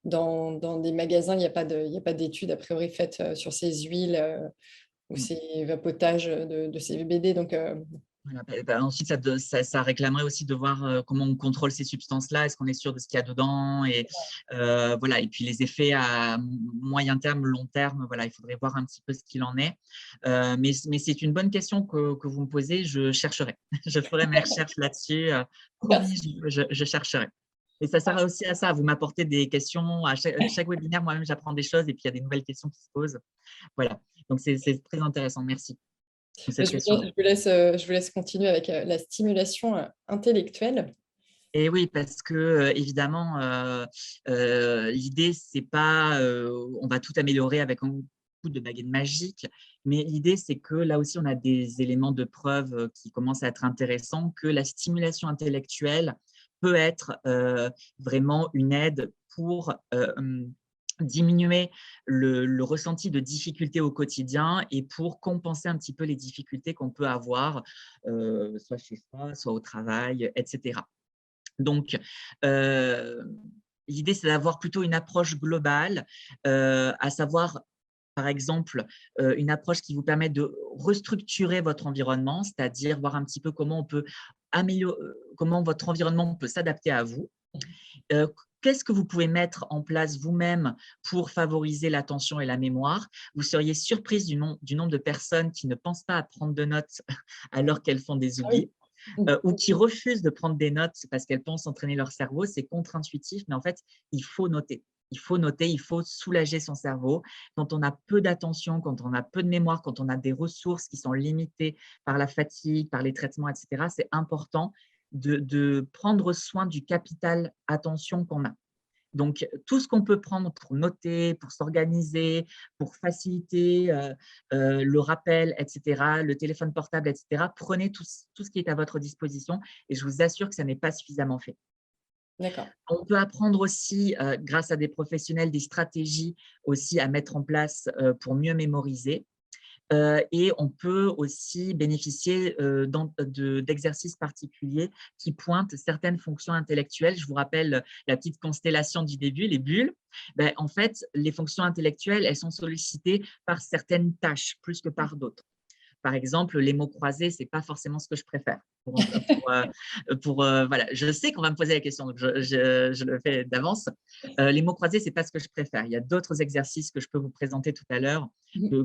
dans des magasins, il n'y a pas d'études a priori faites sur ces huiles ou ces vapotages de CBD. Donc, Voilà, ensuite, ça réclamerait aussi de voir comment on contrôle ces substances-là, est-ce qu'on est sûr de ce qu'il y a dedans, et voilà. Et puis les effets à moyen terme, long terme, voilà, il faudrait voir un petit peu ce qu'il en est. Mais c'est une bonne question que vous me posez, je chercherai. Je ferai mes recherches là-dessus. Promis, merci. je chercherai. Et ça sert aussi à ça, vous m'apportez des questions. À chaque webinaire, moi-même, j'apprends des choses et puis il y a des nouvelles questions qui se posent. Voilà, donc c'est très intéressant. Merci pour cette question-là. Je vous laisse continuer avec la stimulation intellectuelle. Et oui, parce que évidemment, l'idée, c'est pas on va tout améliorer avec un coup de baguette magique, mais l'idée, c'est que là aussi, on a des éléments de preuve qui commencent à être intéressants, que la stimulation intellectuelle peut être vraiment une aide pour diminuer le ressenti de difficultés au quotidien et pour compenser un petit peu les difficultés qu'on peut avoir, soit chez soi, soit au travail, etc. Donc, l'idée, c'est d'avoir plutôt une approche globale, à savoir, par exemple, une approche qui vous permet de restructurer votre environnement, c'est-à-dire voir un petit peu comment on peut comment votre environnement peut s'adapter à vous. Qu'est-ce que vous pouvez mettre en place vous-même pour favoriser l'attention et la mémoire? Vous seriez surprise du nombre de personnes qui ne pensent pas à prendre de notes alors qu'elles font des Ah oui. oublis. Ou qui refusent de prendre des notes parce qu'elles pensent entraîner leur cerveau. C'est contre-intuitif, mais en fait, il faut noter. Il faut noter, il faut soulager son cerveau. Quand on a peu d'attention, quand on a peu de mémoire, quand on a des ressources qui sont limitées par la fatigue, par les traitements, etc., c'est important de prendre soin du capital attention qu'on a. Donc, tout ce qu'on peut prendre pour noter, pour s'organiser, pour faciliter le rappel, etc., le téléphone portable, etc., prenez tout ce qui est à votre disposition et je vous assure que ça n'est pas suffisamment fait. D'accord. On peut apprendre aussi, grâce à des professionnels, des stratégies aussi à mettre en place pour mieux mémoriser. Et on peut aussi bénéficier d'exercices particuliers qui pointent certaines fonctions intellectuelles. Je vous rappelle la petite constellation du début, les bulles. En fait, les fonctions intellectuelles, elles sont sollicitées par certaines tâches plus que par d'autres. Par exemple, les mots croisés, ce n'est pas forcément ce que je préfère. Voilà. Je sais qu'on va me poser la question, donc je le fais d'avance. Les mots croisés, ce n'est pas ce que je préfère. Il y a d'autres exercices que je peux vous présenter tout à l'heure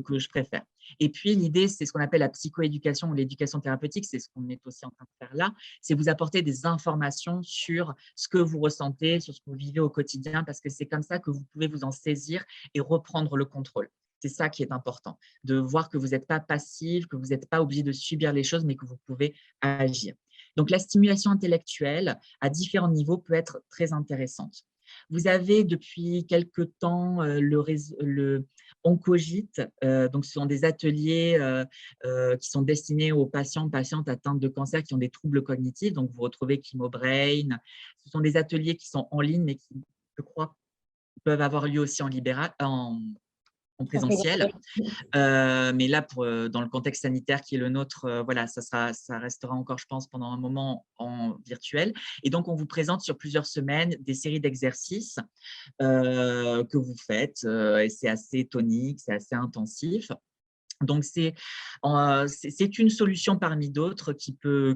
que je préfère. Et puis, l'idée, c'est ce qu'on appelle la psychoéducation ou l'éducation thérapeutique. C'est ce qu'on est aussi en train de faire là. C'est vous apporter des informations sur ce que vous ressentez, sur ce que vous vivez au quotidien, parce que c'est comme ça que vous pouvez vous en saisir et reprendre le contrôle. C'est ça qui est important, de voir que vous n'êtes pas passif, que vous n'êtes pas obligé de subir les choses, mais que vous pouvez agir. Donc, la stimulation intellectuelle à différents niveaux peut être très intéressante. Vous avez depuis quelque temps le Oncogite, donc ce sont des ateliers qui sont destinés aux patients, patientes atteintes de cancer qui ont des troubles cognitifs. Donc, vous retrouvez Chimobrain. Ce sont des ateliers qui sont en ligne, mais qui, je crois, peuvent avoir lieu aussi en en présentiel. Mais là, dans le contexte sanitaire qui est le nôtre, voilà, ça restera encore, je pense, pendant un moment en virtuel. Et donc, on vous présente sur plusieurs semaines des séries d'exercices que vous faites. Et c'est assez tonique, c'est assez intensif. Donc, c'est une solution parmi d'autres qui peut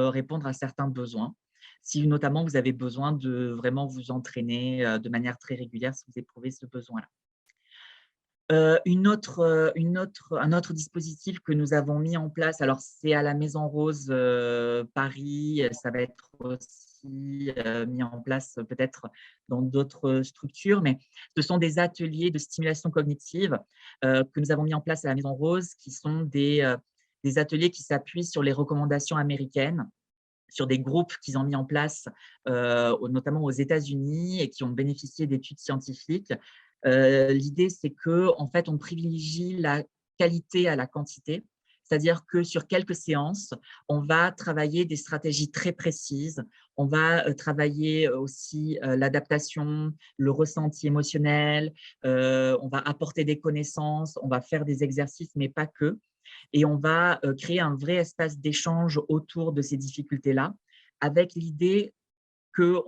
répondre à certains besoins. Si notamment vous avez besoin de vraiment vous entraîner de manière très régulière, si vous éprouvez ce besoin-là. Un autre dispositif que nous avons mis en place, alors c'est à la Maison Rose Paris, ça va être aussi mis en place peut-être dans d'autres structures, mais ce sont des ateliers de stimulation cognitive que nous avons mis en place à la Maison Rose, qui sont des ateliers qui s'appuient sur les recommandations américaines, sur des groupes qu'ils ont mis en place, notamment aux États-Unis, et qui ont bénéficié d'études scientifiques. L'idée, c'est qu'en fait, on privilégie la qualité à la quantité, c'est-à-dire que sur quelques séances, on va travailler des stratégies très précises, on va travailler aussi l'adaptation, le ressenti émotionnel, on va apporter des connaissances, on va faire des exercices, mais pas que. Et on va créer un vrai espace d'échange autour de ces difficultés-là, avec l'idée que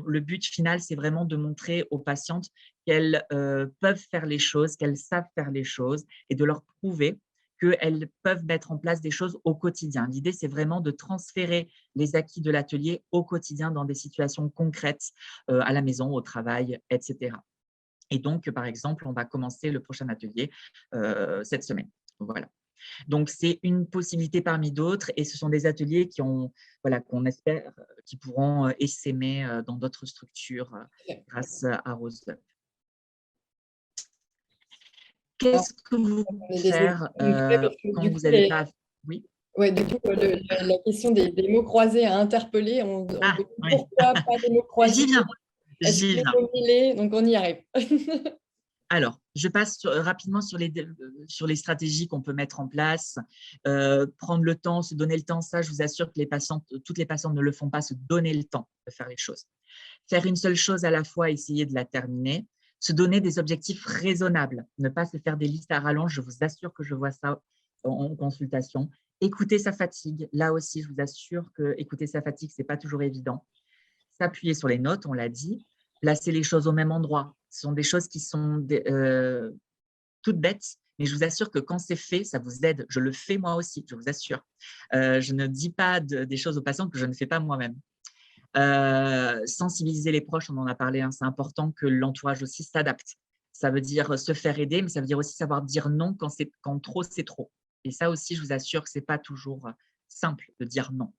le but final, c'est vraiment de montrer aux patientes qu'elles peuvent faire les choses, qu'elles savent faire les choses, et de leur prouver qu'elles peuvent mettre en place des choses au quotidien. L'idée, c'est vraiment de transférer les acquis de l'atelier au quotidien dans des situations concrètes, à la maison, au travail, etc. Et donc, par exemple, on va commencer le prochain atelier cette semaine. Voilà. Donc, c'est une possibilité parmi d'autres, et ce sont des ateliers qu'on espère qui pourront essaimer dans d'autres structures grâce à RoseUp. Qu'est-ce que vous pouvez faire quand vous n'avez pas… Oui. Ouais, du coup, la question des mots croisés a interpellé. On Oui. Pourquoi pas des mots croisés? J'y viens. Donc, on y arrive. Alors, je passe rapidement sur les stratégies qu'on peut mettre en place. Prendre le temps, se donner le temps, ça, je vous assure que toutes les patientes ne le font pas, se donner le temps de faire les choses. Faire une seule chose à la fois, essayer de la terminer. Se donner des objectifs raisonnables, ne pas se faire des listes à rallonge. Je vous assure que je vois ça en consultation. Écouter sa fatigue. Là aussi, je vous assure que écouter sa fatigue, ce n'est pas toujours évident. S'appuyer sur les notes, on l'a dit. Placer les choses au même endroit. Ce sont des choses qui sont toutes bêtes, mais je vous assure que quand c'est fait, ça vous aide. Je le fais moi aussi, je vous assure. Je ne dis pas des choses aux patients que je ne fais pas moi-même. Sensibiliser les proches, on en a parlé, hein, c'est important que l'entourage aussi s'adapte. Ça veut dire se faire aider, mais ça veut dire aussi savoir dire non quand trop, c'est trop. Et ça aussi, je vous assure que ce n'est pas toujours simple de dire non.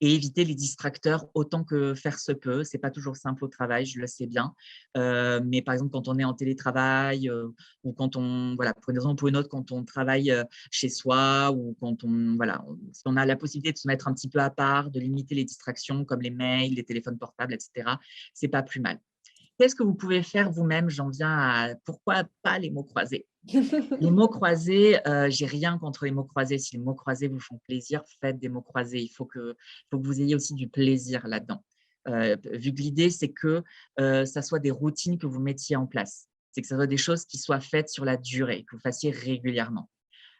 Et éviter les distracteurs autant que faire se peut. Ce n'est pas toujours simple au travail, je le sais bien. Mais par exemple, quand on est en télétravail ou quand pour une raison ou pour une autre, quand on travaille chez soi, ou quand si on a la possibilité de se mettre un petit peu à part, de limiter les distractions comme les mails, les téléphones portables, etc., ce n'est pas plus mal. Qu'est-ce que vous pouvez faire vous-même? J'en viens à pourquoi pas les mots croisés. Les mots croisés, j'ai rien contre les mots croisés. Si les mots croisés vous font plaisir, faites des mots croisés. Il faut que vous ayez aussi du plaisir là-dedans. Vu que l'idée, c'est que ça soit des routines que vous mettiez en place. C'est que ça soit des choses qui soient faites sur la durée, que vous fassiez régulièrement.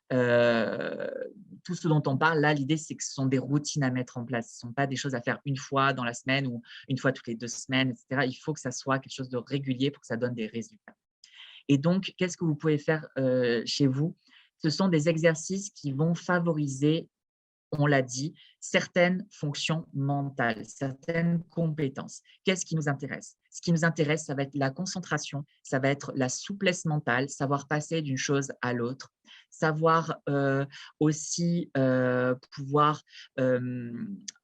Tout ce dont on parle là, l'idée, c'est que ce sont des routines à mettre en place. Ce ne sont pas des choses à faire une fois dans la semaine ou une fois toutes les 2 semaines, etc. Il faut que ça soit quelque chose de régulier pour que ça donne des résultats. Et donc, qu'est-ce que vous pouvez faire chez vous? Ce sont des exercices qui vont favoriser, on l'a dit, certaines fonctions mentales, certaines compétences. Qu'est-ce qui nous intéresse? Ce qui nous intéresse, ça va être la concentration, ça va être la souplesse mentale, savoir passer d'une chose à l'autre, savoir aussi pouvoir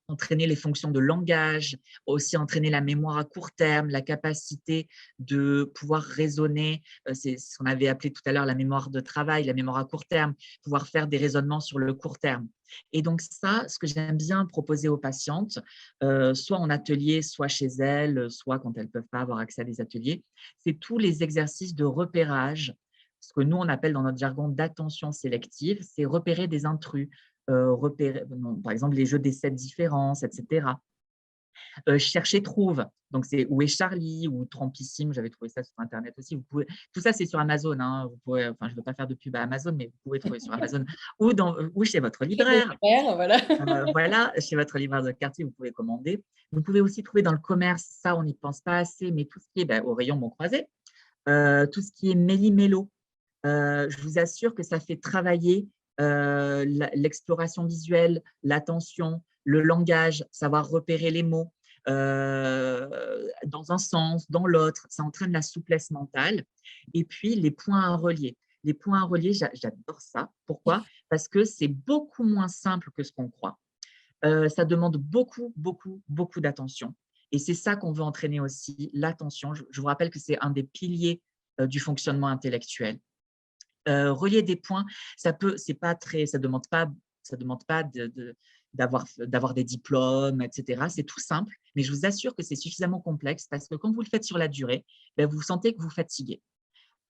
entraîner les fonctions de langage, aussi entraîner la mémoire à court terme, la capacité de pouvoir raisonner, c'est ce qu'on avait appelé tout à l'heure la mémoire de travail, la mémoire à court terme, pouvoir faire des raisonnements sur le court terme. Et donc ça, ce que j'aime bien proposer aux patientes, soit en atelier, soit chez elles, soit quand elles ne peuvent pas avoir accès à des ateliers, c'est tous les exercices de repérage, ce que nous, on appelle dans notre jargon d'attention sélective, c'est repérer des intrus, par exemple les jeux des 7 différences, etc. Chercher trouve, donc c'est Où est Charlie ou Trompissime, j'avais trouvé ça sur internet aussi. Vous pouvez, tout ça c'est sur Amazon, hein, vous pouvez, enfin je ne veux pas faire de pub à Amazon, mais vous pouvez trouver sur Amazon ou chez votre libraire. Voilà. Voilà, chez votre libraire de quartier, vous pouvez commander. Vous pouvez aussi trouver dans le commerce, ça on n'y pense pas assez, mais tout ce qui est au rayon Bon Croisé, tout ce qui est méli-mélo. Je vous assure que ça fait travailler l'exploration visuelle, l'attention, le langage, savoir repérer les mots dans un sens, dans l'autre. Ça entraîne la souplesse mentale. Et puis, les points à relier. Les points à relier, j'adore ça. Pourquoi? Parce que c'est beaucoup moins simple que ce qu'on croit. Ça demande beaucoup, beaucoup, beaucoup d'attention. Et c'est ça qu'on veut entraîner aussi, l'attention. Je vous rappelle que c'est un des piliers du fonctionnement intellectuel. Relier des points, ça demande pas d'avoir des diplômes, etc. C'est tout simple, mais je vous assure que c'est suffisamment complexe parce que quand vous le faites sur la durée, vous sentez que vous fatiguez.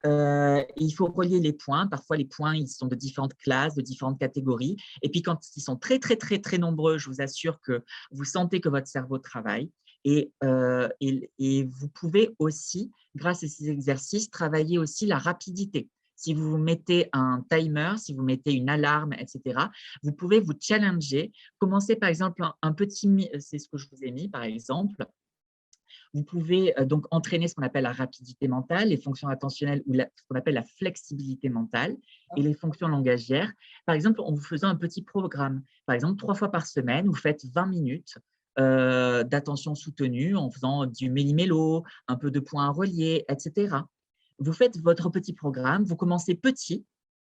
Il faut relier les points. Parfois, les points, ils sont de différentes classes, de différentes catégories. Et puis, quand ils sont très, très, très, très nombreux, je vous assure que vous sentez que votre cerveau travaille. Et vous pouvez aussi, grâce à ces exercices, travailler aussi la rapidité. Si vous mettez un timer, si vous mettez une alarme, etc., vous pouvez vous challenger. Commencez par exemple un petit, c'est ce que je vous ai mis par exemple. Vous pouvez donc entraîner ce qu'on appelle la rapidité mentale, les fonctions attentionnelles ou ce qu'on appelle la flexibilité mentale et les fonctions langagières. Par exemple, en vous faisant un petit programme. Par exemple, 3 fois par semaine, vous faites 20 minutes d'attention soutenue en faisant du méli-mélo, un peu de points à relier, etc. Vous faites votre petit programme, vous commencez petit,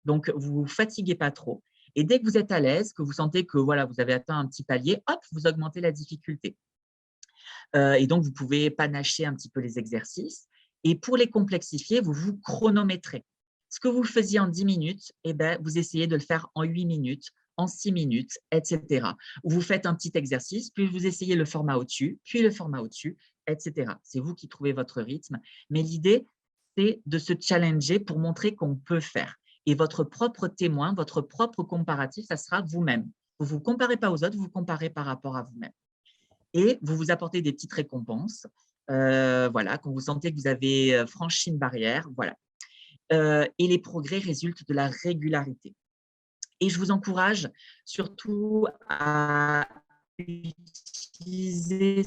donc vous ne vous fatiguez pas trop. Et dès que vous êtes à l'aise, que vous sentez que voilà, vous avez atteint un petit palier, hop, vous augmentez la difficulté. Et donc, vous pouvez panacher un petit peu les exercices. Et pour les complexifier, vous vous chronométrez. Ce que vous faisiez en 10 minutes, vous essayez de le faire en 8 minutes, en 6 minutes, etc. Vous faites un petit exercice, puis vous essayez le format au-dessus, puis le format au-dessus, etc. C'est vous qui trouvez votre rythme. Mais l'idée, c'est de se challenger pour montrer qu'on peut faire. Et votre propre témoin, votre propre comparatif, ça sera vous-même. Vous ne vous comparez pas aux autres, vous vous comparez par rapport à vous-même. Et vous vous apportez des petites récompenses, voilà, quand vous sentez que vous avez franchi une barrière, voilà. Et les progrès résultent de la régularité. Et je vous encourage surtout à utiliser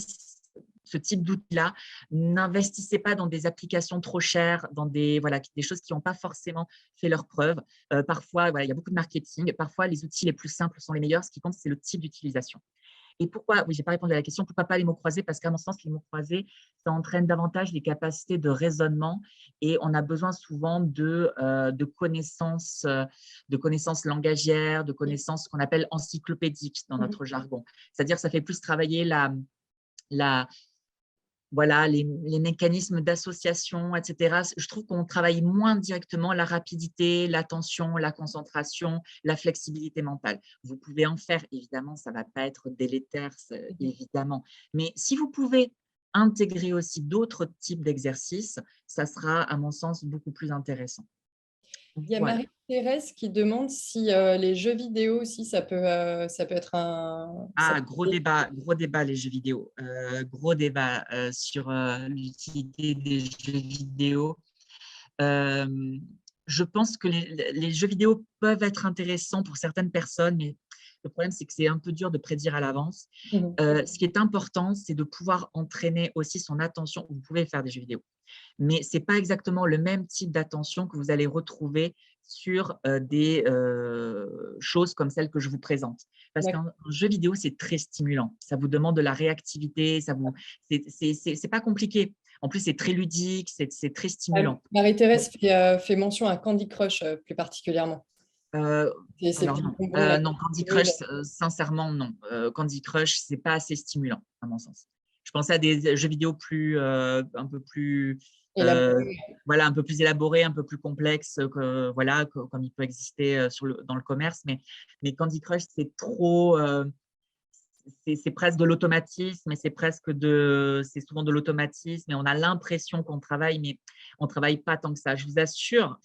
ce type d'outil-là. N'investissez pas dans des applications trop chères, dans des choses qui n'ont pas forcément fait leur preuve. Parfois, il y a beaucoup de marketing. Parfois, les outils les plus simples sont les meilleurs. Ce qui compte, c'est le type d'utilisation. Et pourquoi, oui, je n'ai pas répondu à la question, pourquoi pas les mots croisés? Parce qu'à mon sens, les mots croisés, ça entraîne davantage les capacités de raisonnement et on a besoin souvent de connaissances langagières, de connaissances qu'on appelle encyclopédiques dans notre jargon. C'est-à-dire que ça fait plus travailler les mécanismes d'association, etc. Je trouve qu'on travaille moins directement la rapidité, l'attention, la concentration, la flexibilité mentale. Vous pouvez en faire, évidemment, ça ne va pas être délétère, évidemment. Mais si vous pouvez intégrer aussi d'autres types d'exercices, ça sera, à mon sens, beaucoup plus intéressant. Il y a Marie-Thérèse qui demande si les jeux vidéo aussi, ça peut être un… Gros débat, les jeux vidéo. Gros débat sur l'utilité des jeux vidéo. Je pense que les jeux vidéo peuvent être intéressants pour certaines personnes, mais le problème, c'est que c'est un peu dur de prédire à l'avance. Ce qui est important, c'est de pouvoir entraîner aussi son attention. Vous pouvez faire des jeux vidéo, mais ce n'est pas exactement le même type d'attention que vous allez retrouver sur des choses comme celles que je vous présente. Parce qu'un jeu vidéo, c'est très stimulant. Ça vous demande de la réactivité, c'est pas compliqué. En plus, c'est très ludique, c'est très stimulant. Marie-Thérèse fait mention à Candy Crush plus particulièrement. Non, Candy Crush, sincèrement, non. Candy Crush, ce n'est pas assez stimulant, à mon sens. Je pensais à des jeux vidéo un peu plus élaborés, un peu plus complexes, comme il peut exister dans le commerce. Mais Candy Crush, c'est presque de l'automatisme, et c'est souvent de l'automatisme, et on a l'impression qu'on travaille, mais on ne travaille pas tant que ça. Je vous assure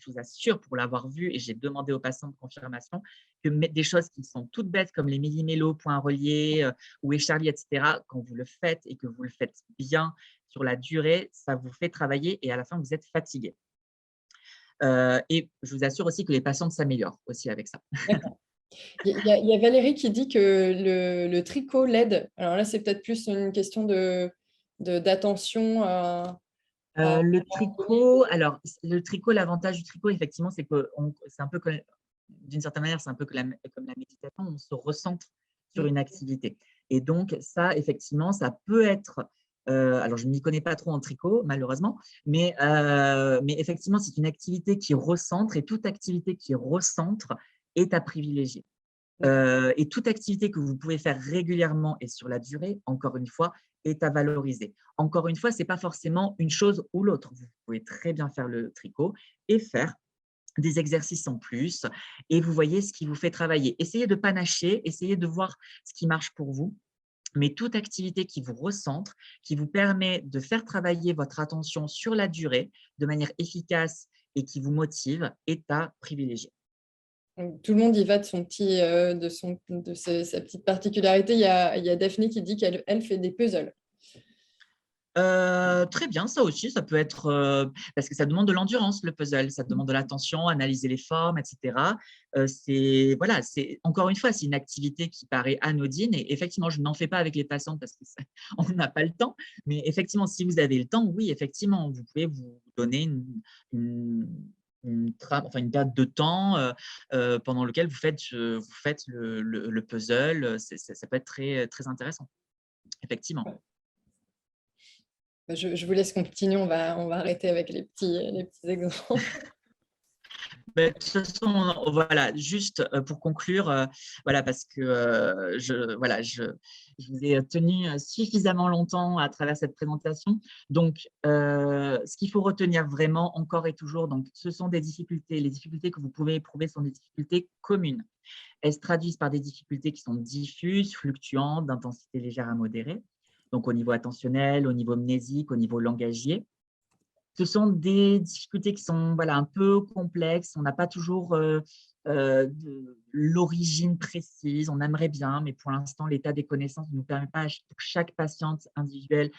pour l'avoir vu, et j'ai demandé aux patients de confirmation, que des choses qui sont toutes bêtes comme les millimélos, points reliés ou écharlis, etc., quand vous le faites et que vous le faites bien sur la durée, ça vous fait travailler et à la fin, vous êtes fatigué. Et je vous assure aussi que les patients s'améliorent aussi avec ça. D'accord. Il y a Valérie qui dit que le tricot l'aide. Alors là, c'est peut-être plus une question d'attention à Le tricot, l'avantage du tricot, effectivement, c'est que c'est un peu d'une certaine manière, c'est un peu comme la méditation, on se recentre sur une activité. Et donc, ça, effectivement, ça peut être, alors je ne m'y connais pas trop en tricot, malheureusement, mais effectivement, c'est une activité qui recentre, et toute activité qui recentre est à privilégier. Et toute activité que vous pouvez faire régulièrement et sur la durée, encore une fois, est à valoriser. Encore une fois, ce n'est pas forcément une chose ou l'autre. Vous pouvez très bien faire le tricot et faire des exercices en plus, et vous voyez ce qui vous fait travailler. Essayez de panacher, essayez de voir ce qui marche pour vous, mais toute activité qui vous recentre, qui vous permet de faire travailler votre attention sur la durée de manière efficace et qui vous motive, est à privilégier. Tout le monde y va de sa petite particularité. Il y a Daphné qui dit qu'elle fait des puzzles. Très bien, ça aussi, ça peut être parce que ça demande de l'endurance, le puzzle, ça demande de l'attention, analyser les formes, etc. Voilà, encore une fois, c'est une activité qui paraît anodine, et effectivement, je n'en fais pas avec les patients parce qu'on n'a pas le temps. Mais effectivement, si vous avez le temps, oui, effectivement, vous pouvez vous donner une période de temps pendant lequel vous faites le puzzle. Ça peut être très, très intéressant, effectivement. Je vous laisse continuer, on va arrêter avec les petits exemples. De toute façon, voilà, juste pour conclure, voilà, parce que je vous ai tenu suffisamment longtemps à travers cette présentation. Donc, ce qu'il faut retenir vraiment encore et toujours, donc, ce sont des difficultés. Les difficultés que vous pouvez éprouver sont des difficultés communes. Elles se traduisent par des difficultés qui sont diffuses, fluctuantes, d'intensité légère à modérée, donc au niveau attentionnel, au niveau mnésique, au niveau langagier. Ce sont des difficultés qui sont un peu complexes. On n'a pas toujours l'origine précise. On aimerait bien, mais pour l'instant, l'état des connaissances ne nous permet pas, pour chaque patiente individuelle,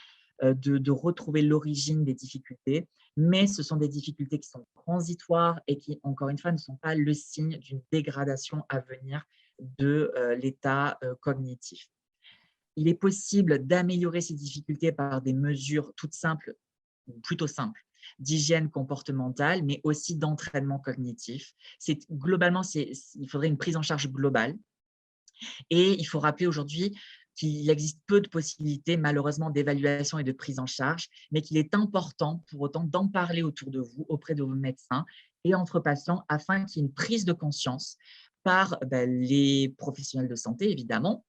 de retrouver l'origine des difficultés. Mais ce sont des difficultés qui sont transitoires et qui, encore une fois, ne sont pas le signe d'une dégradation à venir de l'état cognitif. Il est possible d'améliorer ces difficultés par des mesures toutes simples, ou plutôt simples, d'hygiène comportementale, mais aussi d'entraînement cognitif. Globalement, il faudrait une prise en charge globale. Et il faut rappeler aujourd'hui qu'il existe peu de possibilités, malheureusement, d'évaluation et de prise en charge, mais qu'il est important, pour autant, d'en parler autour de vous, auprès de vos médecins et entre patients, afin qu'il y ait une prise de conscience par les professionnels de santé, évidemment,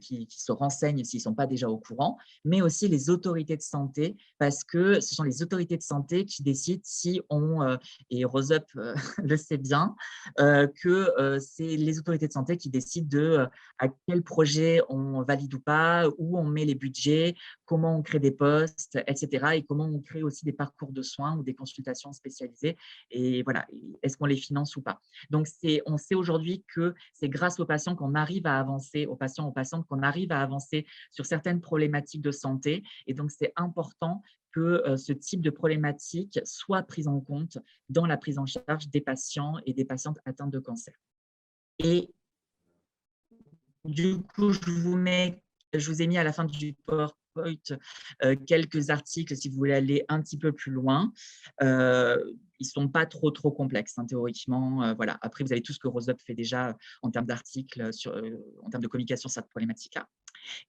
qui se renseignent s'ils ne sont pas déjà au courant, mais aussi les autorités de santé, parce que ce sont les autorités de santé qui décident si on, et Roseup le sait bien, que c'est les autorités de santé qui décident de à quel projet on valide ou pas, où on met les budgets, comment on crée des postes, etc. Et comment on crée aussi des parcours de soins ou des consultations spécialisées. Et voilà, est-ce qu'on les finance ou pas? Donc, on sait aujourd'hui que c'est grâce aux patients qu'on arrive à avancer, aux patientes qu'on arrive à avancer sur certaines problématiques de santé. Et donc, c'est important que ce type de problématique soit prise en compte dans la prise en charge des patients et des patientes atteintes de cancer. Et du coup, je vous ai mis à la fin du PowerPoint quelques articles si vous voulez aller un petit peu plus loin. Ils ne sont pas trop complexes, théoriquement. Voilà. Après, vous avez tout ce que Roseup fait déjà en termes d'articles, en termes de communication sur cette problématique-là.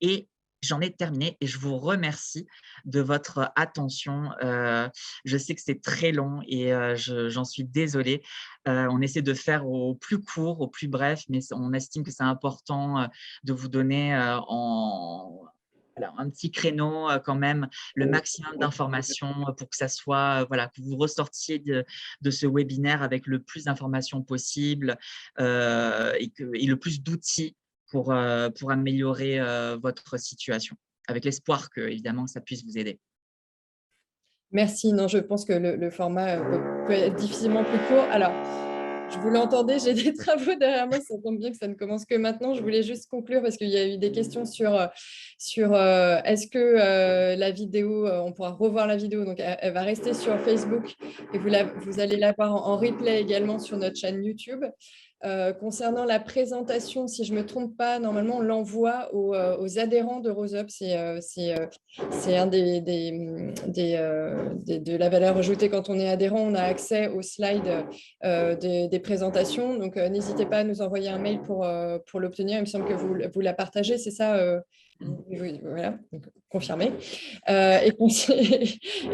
Et j'en ai terminé et je vous remercie de votre attention. Je sais que c'est très long et j'en suis désolée. On essaie de faire au plus court, au plus bref, mais on estime que c'est important de vous donner un petit créneau quand même, le maximum d'informations pour que ça soit, que vous ressortiez de ce webinaire avec le plus d'informations possible et le plus d'outils pour améliorer votre situation, avec l'espoir que, évidemment, ça puisse vous aider. Merci. Non, je pense que le format peut être difficilement plus court. Alors, vous l'entendez, j'ai des travaux derrière moi, ça tombe bien que ça ne commence que maintenant. Je voulais juste conclure parce qu'il y a eu des questions sur est-ce que la vidéo, on pourra revoir la vidéo, donc elle va rester sur Facebook et vous allez la voir en replay également sur notre chaîne YouTube. Concernant la présentation, si je ne me trompe pas, normalement, on l'envoie aux adhérents de RoseUp. C'est un de la valeur ajoutée quand on est adhérent. On a accès aux slides des présentations. Donc, n'hésitez pas à nous envoyer un mail pour l'obtenir. Il me semble que vous la partagez, c'est ça voilà, donc, confirmé. Et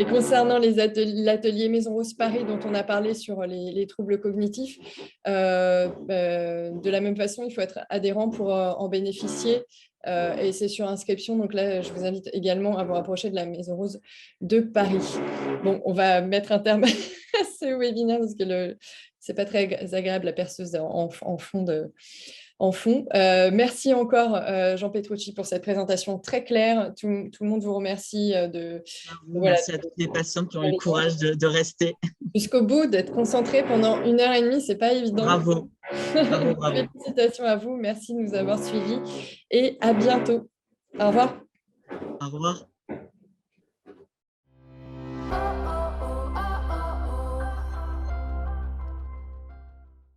concernant l'atelier Maison Rose Paris dont on a parlé sur les troubles cognitifs, de la même façon, il faut être adhérent pour en bénéficier. Et c'est sur inscription. Donc là, je vous invite également à vous rapprocher de la Maison Rose de Paris. Bon, on va mettre un terme à ce webinaire parce que c'est pas très agréable la perceuse en fond. Merci encore, Jean Petrucci, pour cette présentation très claire. Tout le monde vous remercie Merci à toutes les patientes qui ont eu le courage de rester. Jusqu'au bout, d'être concentrés pendant 1h30, ce n'est pas évident. Bravo. Bravo, bravo. Félicitations à vous. Merci de nous avoir suivis et à bientôt. Au revoir. Au revoir.